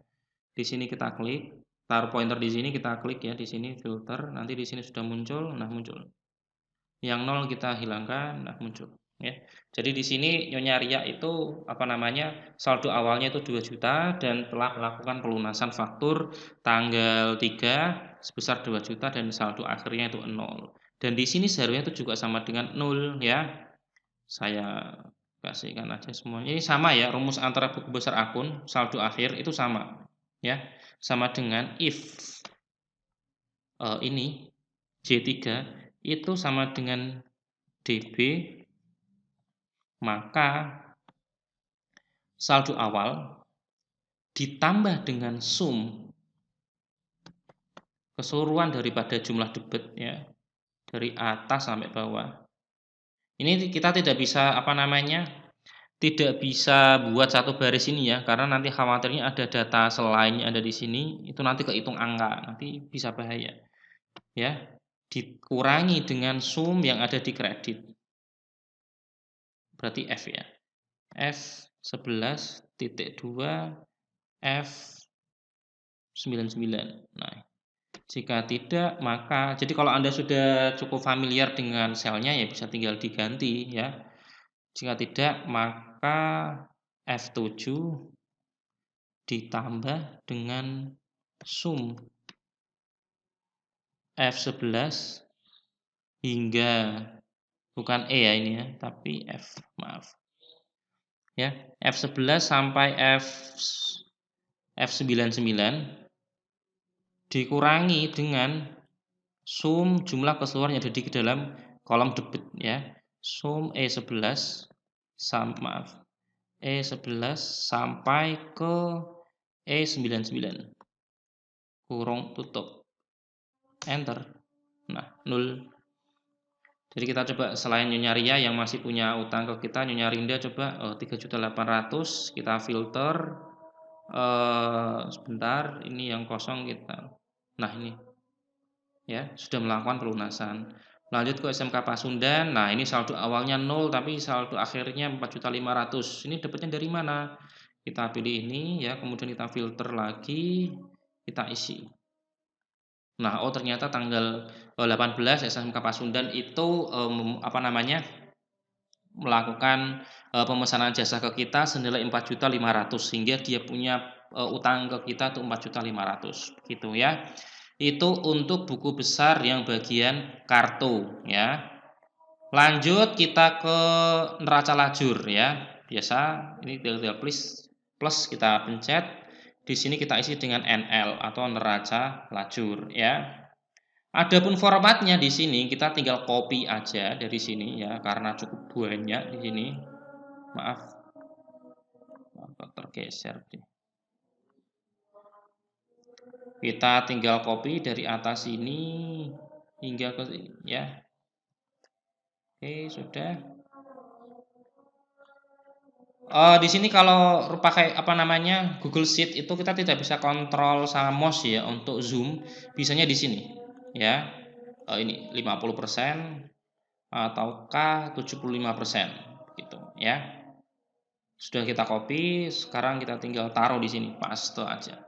Di sini kita klik, taruh pointer di sini, kita klik ya di sini filter. Nanti di sini sudah muncul, nah muncul. Yang 0 kita hilangkan, nah muncul ya. Jadi di sini Nyonya Ria itu apa namanya? Saldo awalnya itu 2 juta dan telah melakukan pelunasan faktur tanggal 3 sebesar 2 juta dan saldo akhirnya itu 0. Dan di sini seharusnya itu juga sama dengan 0 ya. Saya kasihkan aja semuanya. Ini sama ya, rumus antara buku besar akun saldo akhir itu sama ya. Sama dengan if ini J3 itu sama dengan DB, maka saldo awal ditambah dengan sum keseluruhan daripada jumlah debit ya, dari atas sampai bawah. Ini kita tidak bisa apa namanya, tidak bisa buat satu baris ini ya, karena nanti khawatirnya ada data selainnya ada di sini, itu nanti kehitung angka, nanti bisa bahaya. Ya, dikurangi dengan sum yang ada di kredit. Berarti F ya. F 11.2 F 99. Nah, jika tidak maka jadi kalau Anda sudah cukup familiar dengan selnya ya bisa tinggal diganti ya. Jika tidak maka F7 ditambah dengan sum F11 hingga bukan E ya ini ya, tapi F, maaf. Ya, F11 sampai F99 dikurangi dengan sum jumlah keseluruhan yang ada di dalam kolom debit ya. Sum E11 maaf, E11 sampai ke E99. Kurung tutup. Enter. Nah, 0. Jadi kita coba selain Nyonya Ria yang masih punya utang ke kita, Nyonya Rinda coba 3.800.000 kita filter. Sebentar, ini yang kosong kita. Nah, ini ya, sudah melakukan pelunasan. Lanjut ke SMK Pasundan. Nah, ini saldo awalnya 0 tapi saldo akhirnya 4.500.000. Ini dapatnya dari mana? Kita pilih ini ya, kemudian kita filter lagi, kita isi. Nah, oh ternyata tanggal 18 SMK Pasundan itu melakukan pemesanan jasa ke kita senilai 4.500.000 sehingga dia punya utang ke kita tuh 4.500.000 gitu ya. Itu untuk buku besar yang bagian kartu ya. Lanjut kita ke neraca lajur ya. Biasa ini tinggal plus kita pencet. Di sini kita isi dengan NL atau neraca lajur ya. Adapun formatnya di sini kita tinggal copy aja dari sini ya karena cukup banyak di sini. Maaf tergeser deh. Kita tinggal copy dari atas ini hingga ke ya. Oke, sudah. Di sini kalau pakai Google Sheet itu kita tidak bisa kontrol sama mouse ya untuk zoom, bisanya di sini ya. Ini 50% ataukah 75% gitu ya. Sudah kita copy, sekarang kita tinggal taruh di sini, paste aja.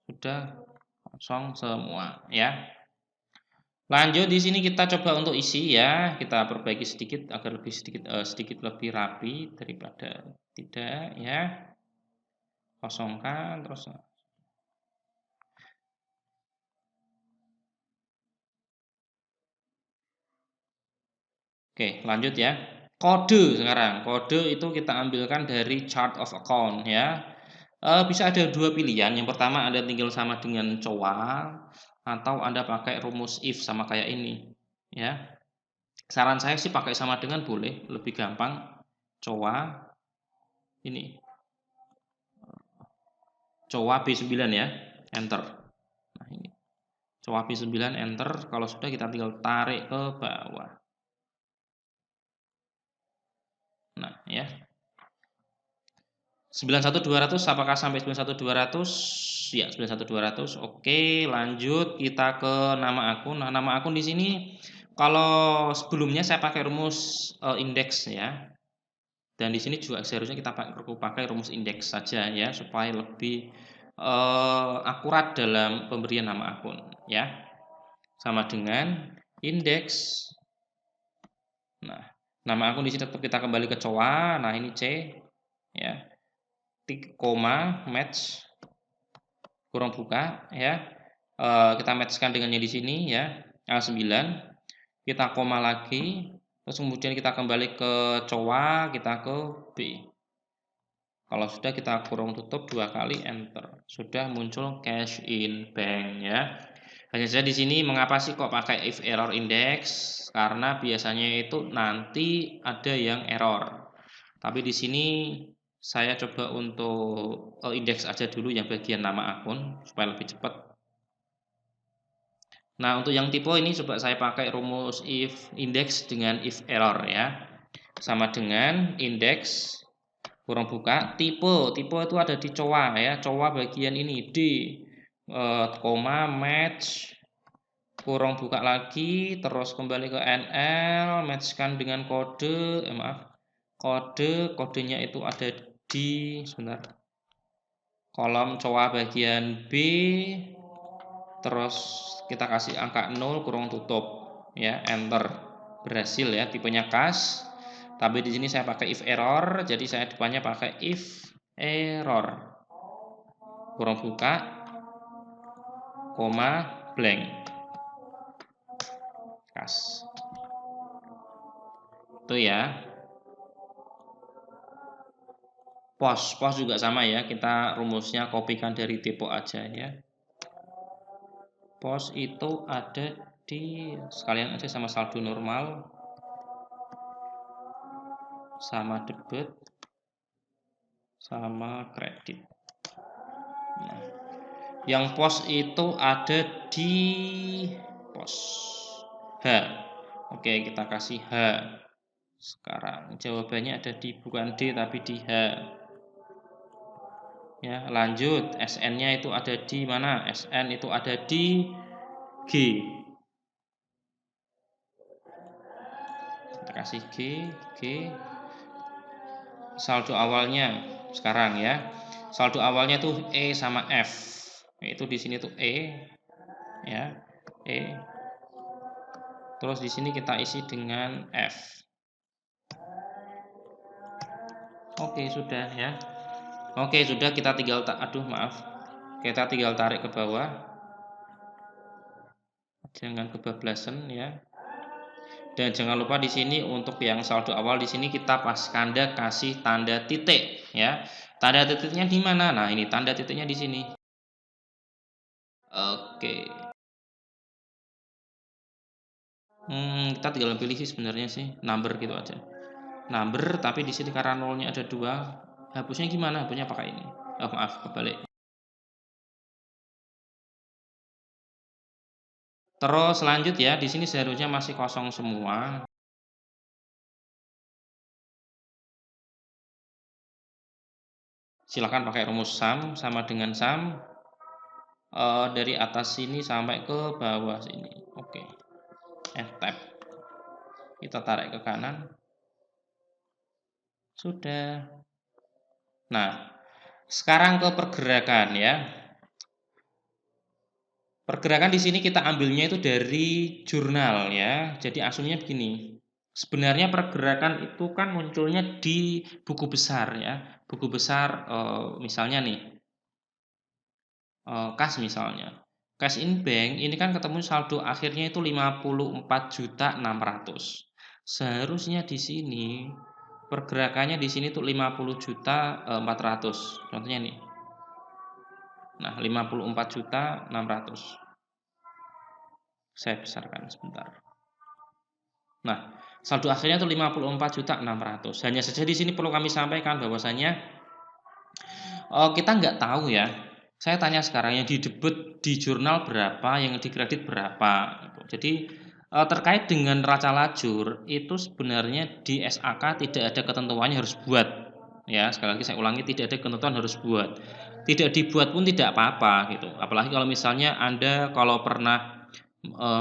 Sudah kosong semua ya. Lanjut di sini kita coba untuk isi ya, kita perbaiki sedikit agar sedikit lebih rapi daripada tidak ya. Kosongkan terus. Oke, lanjut ya. Kode sekarang. Kode itu kita ambilkan dari chart of account ya. Bisa ada dua pilihan. Yang pertama Anda tinggal sama dengan COA atau Anda pakai rumus if sama kayak ini ya. Saran saya sih pakai sama dengan boleh, lebih gampang. COA ini. COA B9 ya, enter. Nah, ini. COA B9 enter, kalau sudah kita tinggal tarik ke bawah. Nah, ya. 91200 apakah sampai 91200? Ya, 91200. Oke, lanjut kita ke nama akun. Nah, nama akun di sini kalau sebelumnya saya pakai rumus indeks ya. Dan di sini juga seharusnya kita pakai rumus indeks saja ya supaya lebih akurat dalam pemberian nama akun ya. Sama dengan indeks. Nah, nama akun di sini tetap kita kembali ke COA. Nah, ini C ya. Koma match kurang buka ya. Kita matchkan dengannya di sini ya. A9. Kita koma lagi. Terus kemudian kita kembali ke COA, kita ke B. Kalau sudah kita kurung tutup 2 kali enter. Sudah muncul cash in bank ya. Hanya saja di sini mengapa sih kok pakai if error index? Karena biasanya itu nanti ada yang error. Tapi di sini saya coba untuk indeks aja dulu yang bagian nama akun supaya lebih cepat. Nah, untuk yang tipe ini coba saya pakai rumus if index dengan if error ya. Sama dengan indeks kurang buka tipe itu ada di COA ya, COA bagian ini D koma match kurang buka lagi terus kembali ke NL matchkan dengan kodenya itu ada D di sebentar, kolom COA bagian B, terus kita kasih angka 0 kurung tutup ya, enter. Berhasil ya, tipenya CAS. Tapi di sini saya pakai if error, jadi saya depannya pakai if error. Kurung buka, koma, blank. CAS. Itu ya. Pos juga sama ya, kita rumusnya kopikan dari typo aja ya. Pos itu ada di, sekalian aja sama saldo normal, sama debit, sama kredit. Nah, yang pos itu ada di pos H. Oke, kita kasih H. Sekarang jawabannya ada di, bukan D tapi di H. Ya, lanjut, SN-nya itu ada di mana? SN itu ada di G. Kita kasih G. Saldo awalnya sekarang ya. Saldo awalnya tuh E sama F. Itu di sini tuh E ya, E. Terus di sini kita isi dengan F. Oke, sudah ya. Oke, sudah, kita tinggal kita tinggal tarik ke bawah. Jangan kebablasan ya. Dan jangan lupa di sini untuk yang saldo awal di sini kita kasih tanda titik ya. Tanda titiknya di mana? Nah, ini tanda titiknya di sini. Oke. Kita tinggal pilih sih sebenarnya sih, number gitu aja. Number, tapi di sini karena nolnya ada 2. Hapusnya gimana? Hapusnya pakai ini. Maaf, kebalik. Terus lanjut ya, di sini seharusnya masih kosong semua. Silahkan pakai rumus sum, sama dengan sum dari atas sini sampai ke bawah sini. Oke. Tab. Kita tarik ke kanan. Sudah. Nah, sekarang ke pergerakan ya. Pergerakan di sini kita ambilnya itu dari jurnal ya. Jadi asumsinya begini. Sebenarnya pergerakan itu kan munculnya di buku besar ya. Buku besar misalnya nih, kas misalnya. Cash in bank ini kan ketemu saldo akhirnya itu 54.600.000. Seharusnya di sini pergerakannya di sini tuh 50.400.000. Contohnya nih. Nah, 54.600.000. Saya besarkan sebentar. Nah, saldo akhirnya itu 54.600.000. Hanya saja di sini perlu kami sampaikan bahwasanya kita nggak tahu ya. Saya tanya sekarang yang di debit di jurnal berapa, yang di kredit berapa. Jadi terkait dengan neraca lajur itu sebenarnya di SAK tidak ada ketentuannya harus buat. Ya, sekali lagi saya ulangi, tidak ada ketentuan harus buat. Tidak dibuat pun tidak apa-apa gitu. Apalagi kalau misalnya Anda kalau pernah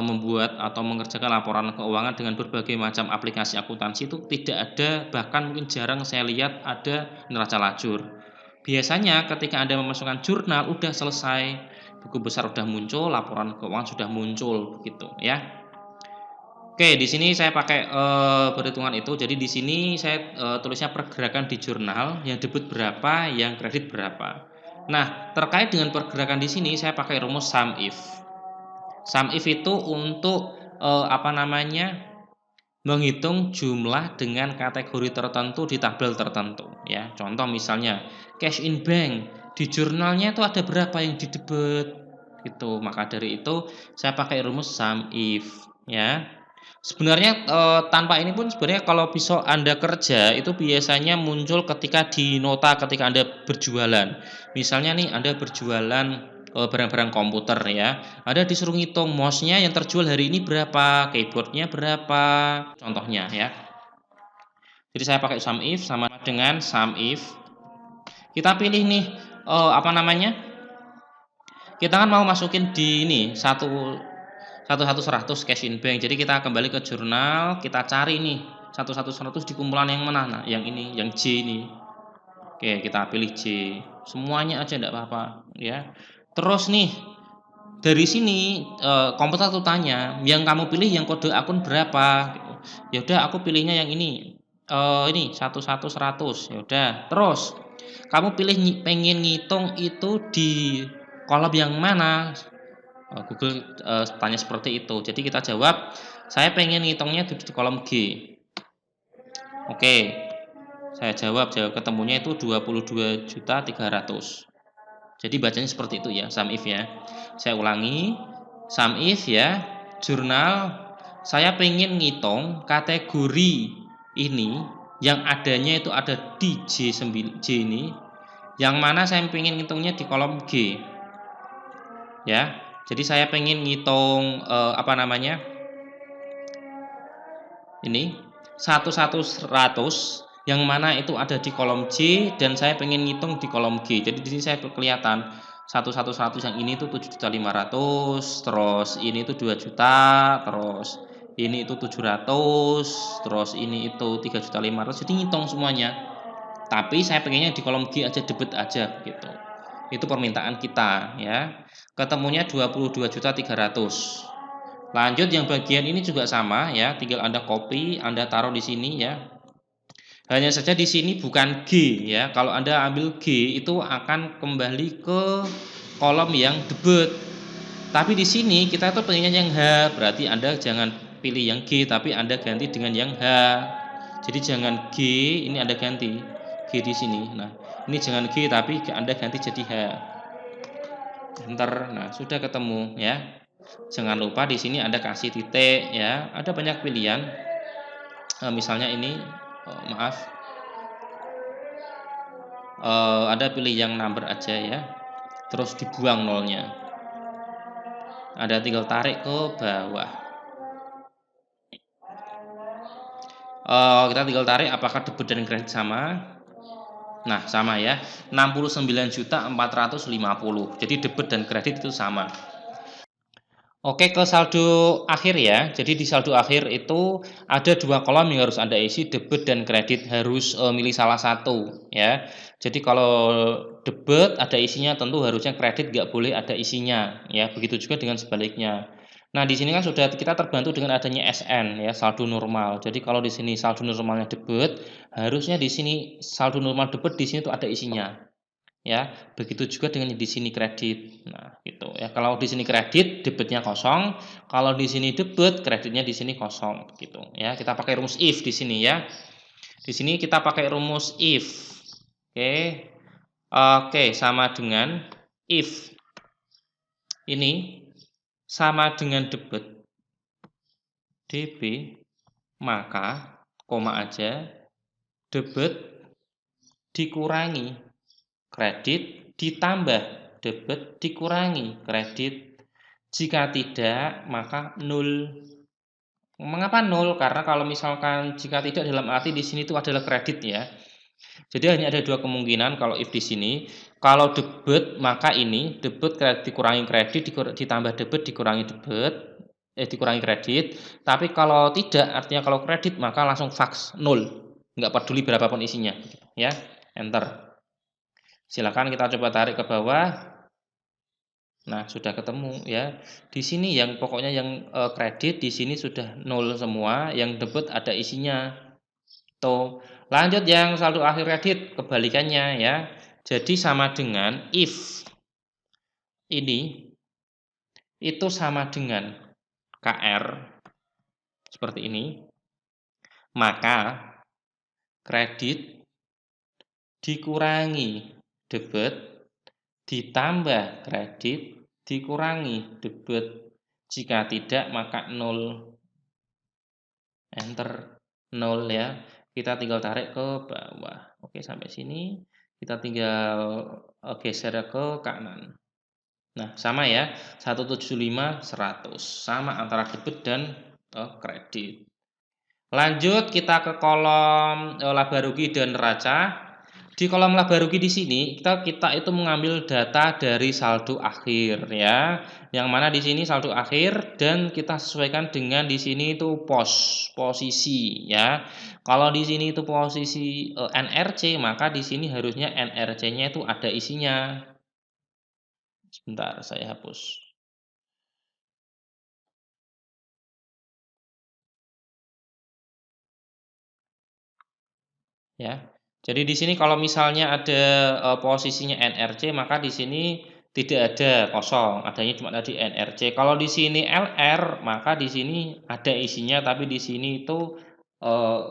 membuat atau mengerjakan laporan keuangan dengan berbagai macam aplikasi akuntansi itu tidak ada, bahkan mungkin jarang saya lihat ada neraca lajur. Biasanya ketika Anda memasukkan jurnal udah selesai, buku besar udah muncul, laporan keuangan sudah muncul begitu ya. Oke, di sini saya pakai perhitungan itu. Jadi di sini saya tulisnya pergerakan di jurnal, yang debit berapa, yang kredit berapa. Nah, terkait dengan pergerakan di sini saya pakai rumus sum if. Sum if itu untuk menghitung jumlah dengan kategori tertentu di tabel tertentu ya. Contoh misalnya cash in bank, di jurnalnya itu ada berapa yang di debit gitu. Maka dari itu saya pakai rumus sum if ya. Sebenarnya tanpa ini pun sebenarnya kalau bisa Anda kerja itu biasanya muncul ketika di nota ketika Anda berjualan. Misalnya nih Anda berjualan barang-barang komputer ya. Anda disuruh ngitung mouse-nya yang terjual hari ini berapa, keyboard-nya berapa, contohnya ya. Jadi saya pakai sum if sama dengan sum if. Kita pilih nih kita kan mau masukin di ini 1/100 cash in bank. Jadi kita kembali ke jurnal, kita cari nih 1/100 di kumpulan yang mana? Nah, yang ini, yang J ini. Oke, kita pilih J. Semuanya aja enggak apa-apa, ya. Terus nih, dari sini komputer tuh tanya, yang kamu pilih yang kode akun berapa? Gitu. Ya udah, aku pilihnya yang ini. Ini 1100. Ya udah. Terus kamu pilih pengen ngitung itu di kolom yang mana? Google tanya seperti itu. Jadi kita jawab, saya pengen ngitungnya di kolom G. Oke. Saya jawab ketemunya itu 22.300.000. Jadi bacanya seperti itu ya, sum if ya. Saya ulangi, sum if ya, jurnal saya pengen ngitung kategori ini yang adanya itu ada di J ini, yang mana saya pengen ngitungnya di kolom G. Ya. Jadi saya pengen ngitung ini 100 yang mana itu ada di kolom J dan saya pengen ngitung di kolom G. Jadi di sini saya kelihatan 100 yang ini itu 7.500.000, terus ini itu 2 juta, terus ini itu 700, terus ini itu 3.500.000. Jadi ngitung semuanya. Tapi saya pengennya di kolom G aja, debit aja gitu. Itu permintaan kita ya. Ketemunya 22.300.000. Lanjut yang bagian ini juga sama ya, tinggal Anda copy, Anda taruh di sini ya. Hanya saja di sini bukan G ya. Kalau Anda ambil G itu akan kembali ke kolom yang debit. Tapi di sini kita tuh pengennya yang H, berarti Anda jangan pilih yang G tapi Anda ganti dengan yang H. Jadi jangan G, ini Anda ganti G di sini. Nah, ini jangan G tapi Anda ganti jadi H. Enter. Nah, sudah ketemu ya. Jangan lupa di sini Anda kasih titik ya. Ada banyak pilihan. Misalnya ini, Anda pilih yang number aja ya. Terus dibuang nolnya. Anda tinggal tarik ke bawah. Kita tinggal tarik apakah debit dan kredit sama. Nah, sama ya. 69.450. Jadi debit dan kredit itu sama. Oke, ke saldo akhir ya. Jadi di saldo akhir itu ada 2 kolom yang harus Anda isi, debit dan kredit. Harus milih salah satu ya. Jadi kalau debit ada isinya, tentu harusnya kredit nggak boleh ada isinya ya. Begitu juga dengan sebaliknya. Nah, di sini kan sudah kita terbantu dengan adanya SN ya, saldo normal. Jadi kalau di sini saldo normalnya debit, harusnya di sini saldo normal debit, di sini tuh ada isinya. Ya, begitu juga dengan di sini kredit. Nah, gitu ya. Kalau di sini kredit, debitnya kosong. Kalau di sini debit, kreditnya di sini kosong, gitu ya. Kita pakai rumus if di sini ya. Di sini kita pakai rumus if. Oke. Oke, sama dengan if ini sama dengan debit DB, maka koma aja debit dikurangi kredit ditambah debit dikurangi kredit. Jika tidak, maka 0. Mengapa 0? Karena kalau misalkan jika tidak dalam arti di sini itu adalah kredit ya. Jadi hanya ada 2 kemungkinan kalau if di sini. Kalau debit, maka ini debit dikurangi kredit ditambah debit dikurangi dikurangi kredit. Tapi kalau tidak, artinya kalau kredit maka langsung faks 0. Enggak peduli berapapun isinya ya. Enter. Silakan kita coba tarik ke bawah. Nah, sudah ketemu ya. Di sini yang pokoknya yang kredit di sini sudah 0 semua, yang debit ada isinya. Tuh. Lanjut yang saldo akhir kredit kebalikannya ya. Jadi sama dengan if ini itu sama dengan KR seperti ini. Maka kredit dikurangi debit ditambah kredit dikurangi debit. Jika tidak maka 0. Enter 0 ya. Kita tinggal tarik ke bawah. Oke, sampai sini kita tinggal geser ke kanan. Nah, sama ya. 175 100. Sama antara debit dan kredit. Lanjut kita ke kolom laba rugi dan neraca. Di kolom laba rugi di sini kita itu mengambil data dari saldo akhir ya, yang mana di sini saldo akhir dan kita sesuaikan dengan di sini itu posisi ya. Kalau di sini itu posisi, NRC maka di sini harusnya NRC-nya itu ada isinya. Sebentar saya hapus. Ya. Jadi di sini kalau misalnya ada, posisinya NRC maka di sini tidak ada kosong, adanya cuma tadi NRC. Kalau di sini LR maka di sini ada isinya tapi di sini itu,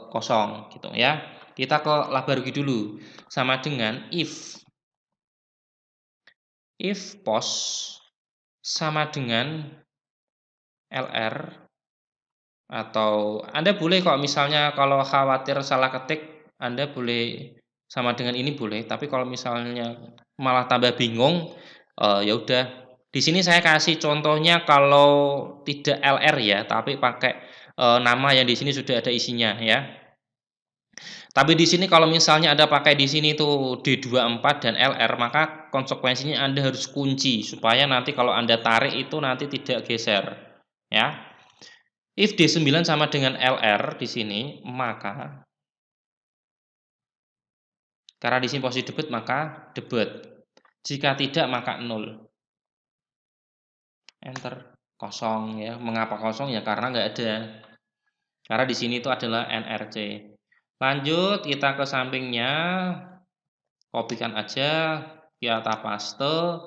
kosong gitu ya. Kita ke laba rugi dulu, sama dengan if pos sama dengan LR atau Anda boleh kok misalnya kalau khawatir salah ketik, Anda boleh sama dengan ini boleh, tapi kalau misalnya malah tambah bingung, ya udah. Di sini saya kasih contohnya kalau tidak LR ya, tapi pakai, nama yang di sini sudah ada isinya ya. Tapi di sini kalau misalnya Anda pakai di sini tuh D24 dan LR, maka konsekuensinya Anda harus kunci supaya nanti kalau Anda tarik itu nanti tidak geser, ya. If D9 sama dengan LR di sini, maka karena di sini posisi debit maka debit. Jika tidak maka 0. Enter. Kosong ya. Mengapa kosong? Ya karena nggak ada. Karena di sini itu adalah NRC. Lanjut kita ke sampingnya, kopikan aja, kita paste.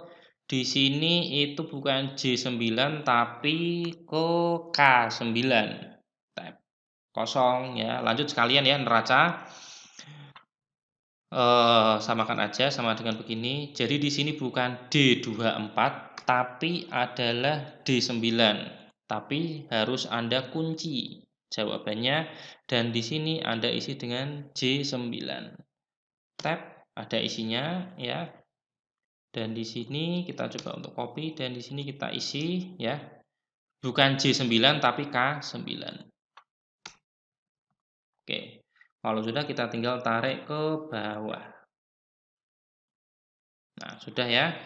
Di sini itu bukan J9 tapi ke K9. Tab. Kosong ya. Lanjut sekalian ya neraca. Samakan aja sama dengan begini. Jadi di sini bukan D24 tapi adalah D9. Tapi harus Anda kunci jawabannya dan di sini Anda isi dengan J9. Tab ada isinya ya. Dan di sini kita coba untuk copy dan di sini kita isi ya. Bukan J9 tapi K9. Oke. Kalau sudah kita tinggal tarik ke bawah. Nah, sudah ya.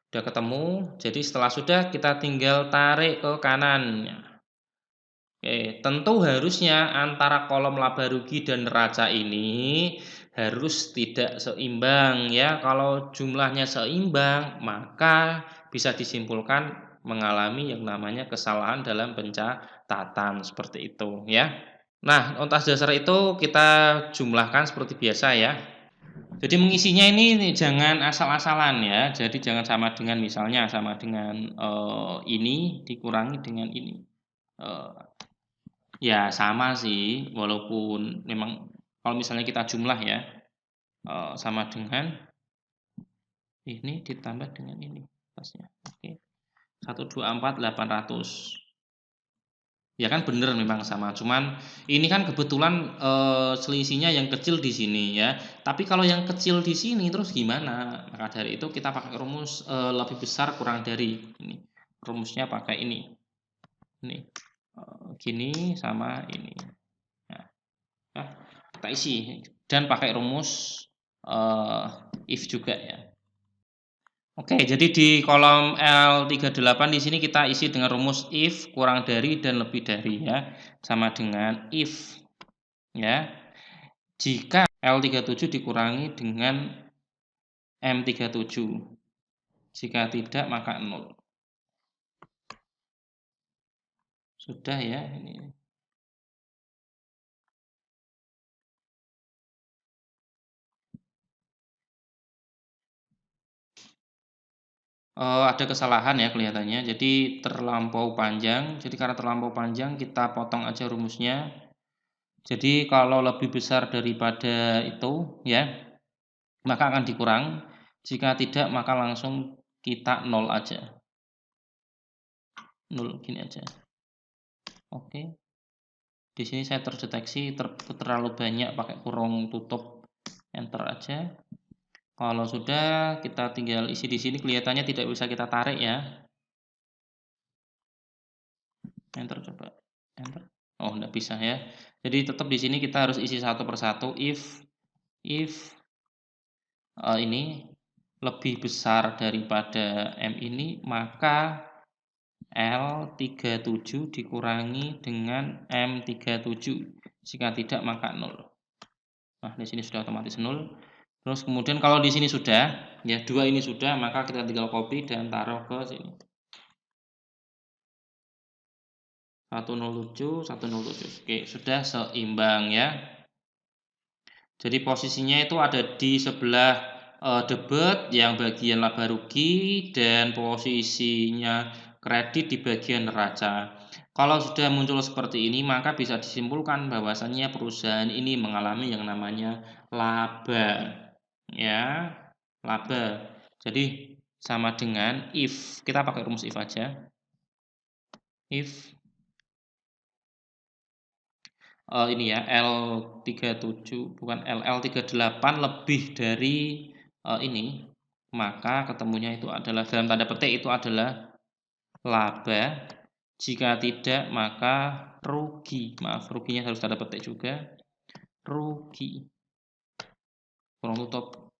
Sudah ketemu. Jadi setelah sudah kita tinggal tarik ke kanan. Oke, tentu harusnya antara kolom laba rugi dan neraca ini harus tidak seimbang ya. Kalau jumlahnya seimbang, maka bisa disimpulkan mengalami yang namanya kesalahan dalam pencatatan seperti itu ya. Nah, untuk dasar itu kita jumlahkan seperti biasa ya. Jadi mengisinya ini jangan asal-asalan ya. Jadi jangan sama dengan misalnya sama dengan ini dikurangi dengan ini. Eh, ya sama sih, walaupun memang kalau misalnya kita jumlah ya sama dengan ini ditambah dengan ini atasnya. Oke. 124 800. Ya kan bener memang sama, cuman ini kan kebetulan, selisihnya yang kecil di sini ya. Tapi kalau yang kecil di sini terus gimana? Maka dari itu kita pakai rumus, lebih besar kurang dari ini. Rumusnya pakai ini. Ini, gini sama ini. Nah, kita isi dan pakai rumus, if juga ya. Oke, jadi di kolom L38 di sini kita isi dengan rumus if kurang dari dan lebih dari ya. Sama dengan if ya. Jika L37 dikurangi dengan M37. Jika tidak maka 0. Sudah ya ini. Ada kesalahan ya kelihatannya. Jadi terlampau panjang. Jadi karena terlampau panjang kita potong aja rumusnya. Jadi kalau lebih besar daripada itu ya, maka akan dikurang. Jika tidak maka langsung kita 0 aja. 0 gini aja. Oke. Di sini saya terdeteksi terlalu banyak pakai kurung tutup. Enter aja. Kalau sudah kita tinggal isi di sini kelihatannya tidak bisa kita tarik ya. Enter coba. Enter. Oh, enggak bisa ya. Jadi tetap di sini kita harus isi satu persatu if ini lebih besar daripada M ini, maka L37 dikurangi dengan M37. Jika tidak maka 0. Nah, di sini sudah otomatis 0. Terus kemudian kalau di sini sudah, ya 2 ini sudah, maka kita tinggal copy dan taruh ke sini. 107, 107. Oke, sudah seimbang ya. Jadi posisinya itu ada di sebelah debit yang bagian laba rugi dan posisinya kredit di bagian neraca. Kalau sudah muncul seperti ini, maka bisa disimpulkan bahwasannya perusahaan ini mengalami yang namanya laba. Ya, laba. Jadi sama dengan if, kita pakai rumus if aja. If ini ya L37 bukan LL38 lebih dari ini, maka ketemunya itu adalah dalam tanda petik itu adalah laba. Jika tidak maka rugi. Maaf, ruginya harus tanda petik juga. Rugi. Kurang tutup.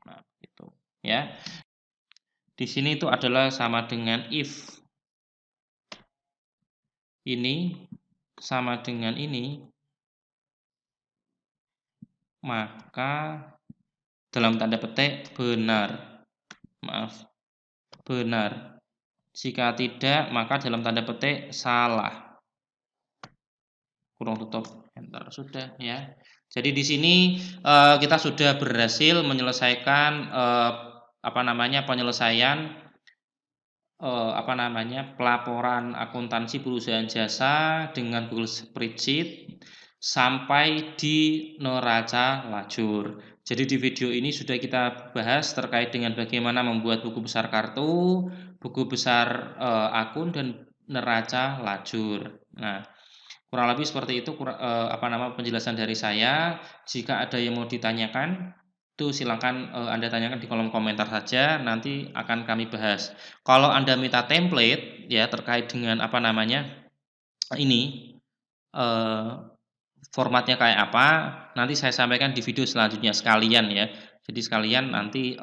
Nah, itu ya. Di sini itu adalah sama dengan if. Ini sama dengan ini, maka dalam tanda petik benar. Maaf, benar. Jika tidak, maka dalam tanda petik salah. Kurang tutup, enter sudah ya. Jadi di sini kita sudah berhasil menyelesaikan penyelesaian pelaporan akuntansi perusahaan jasa dengan Google Spreadsheet sampai di neraca lajur. Jadi di video ini sudah kita bahas terkait dengan bagaimana membuat buku besar kartu, buku besar akun dan neraca lajur. Nah, kurang lebih seperti itu penjelasan dari saya. Jika ada yang mau ditanyakan, itu silakan Anda tanyakan di kolom komentar saja, nanti akan kami bahas. Kalau Anda minta template ya terkait dengan ini formatnya kayak apa, nanti saya sampaikan di video selanjutnya sekalian ya. Jadi sekalian nanti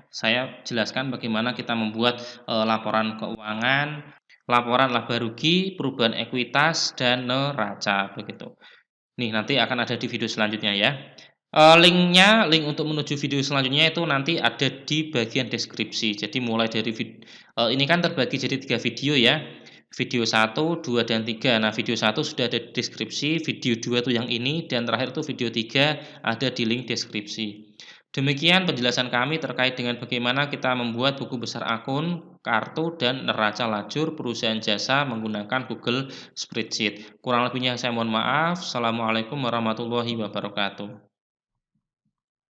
saya jelaskan bagaimana kita membuat laporan keuangan, laporan laba rugi, perubahan ekuitas dan neraca begitu. Nih nanti akan ada di video selanjutnya ya. Link untuk menuju video selanjutnya itu nanti ada di bagian deskripsi. Jadi mulai dari ini kan terbagi jadi 3 video ya. Video 1, 2, dan 3. Nah, video 1 sudah ada di deskripsi, video 2 itu yang ini, dan terakhir itu video 3 ada di link deskripsi. Demikian penjelasan kami terkait dengan bagaimana kita membuat buku besar akun, kartu, dan neraca lajur perusahaan jasa menggunakan Google Spreadsheet. Kurang lebihnya saya mohon maaf. Assalamualaikum warahmatullahi wabarakatuh.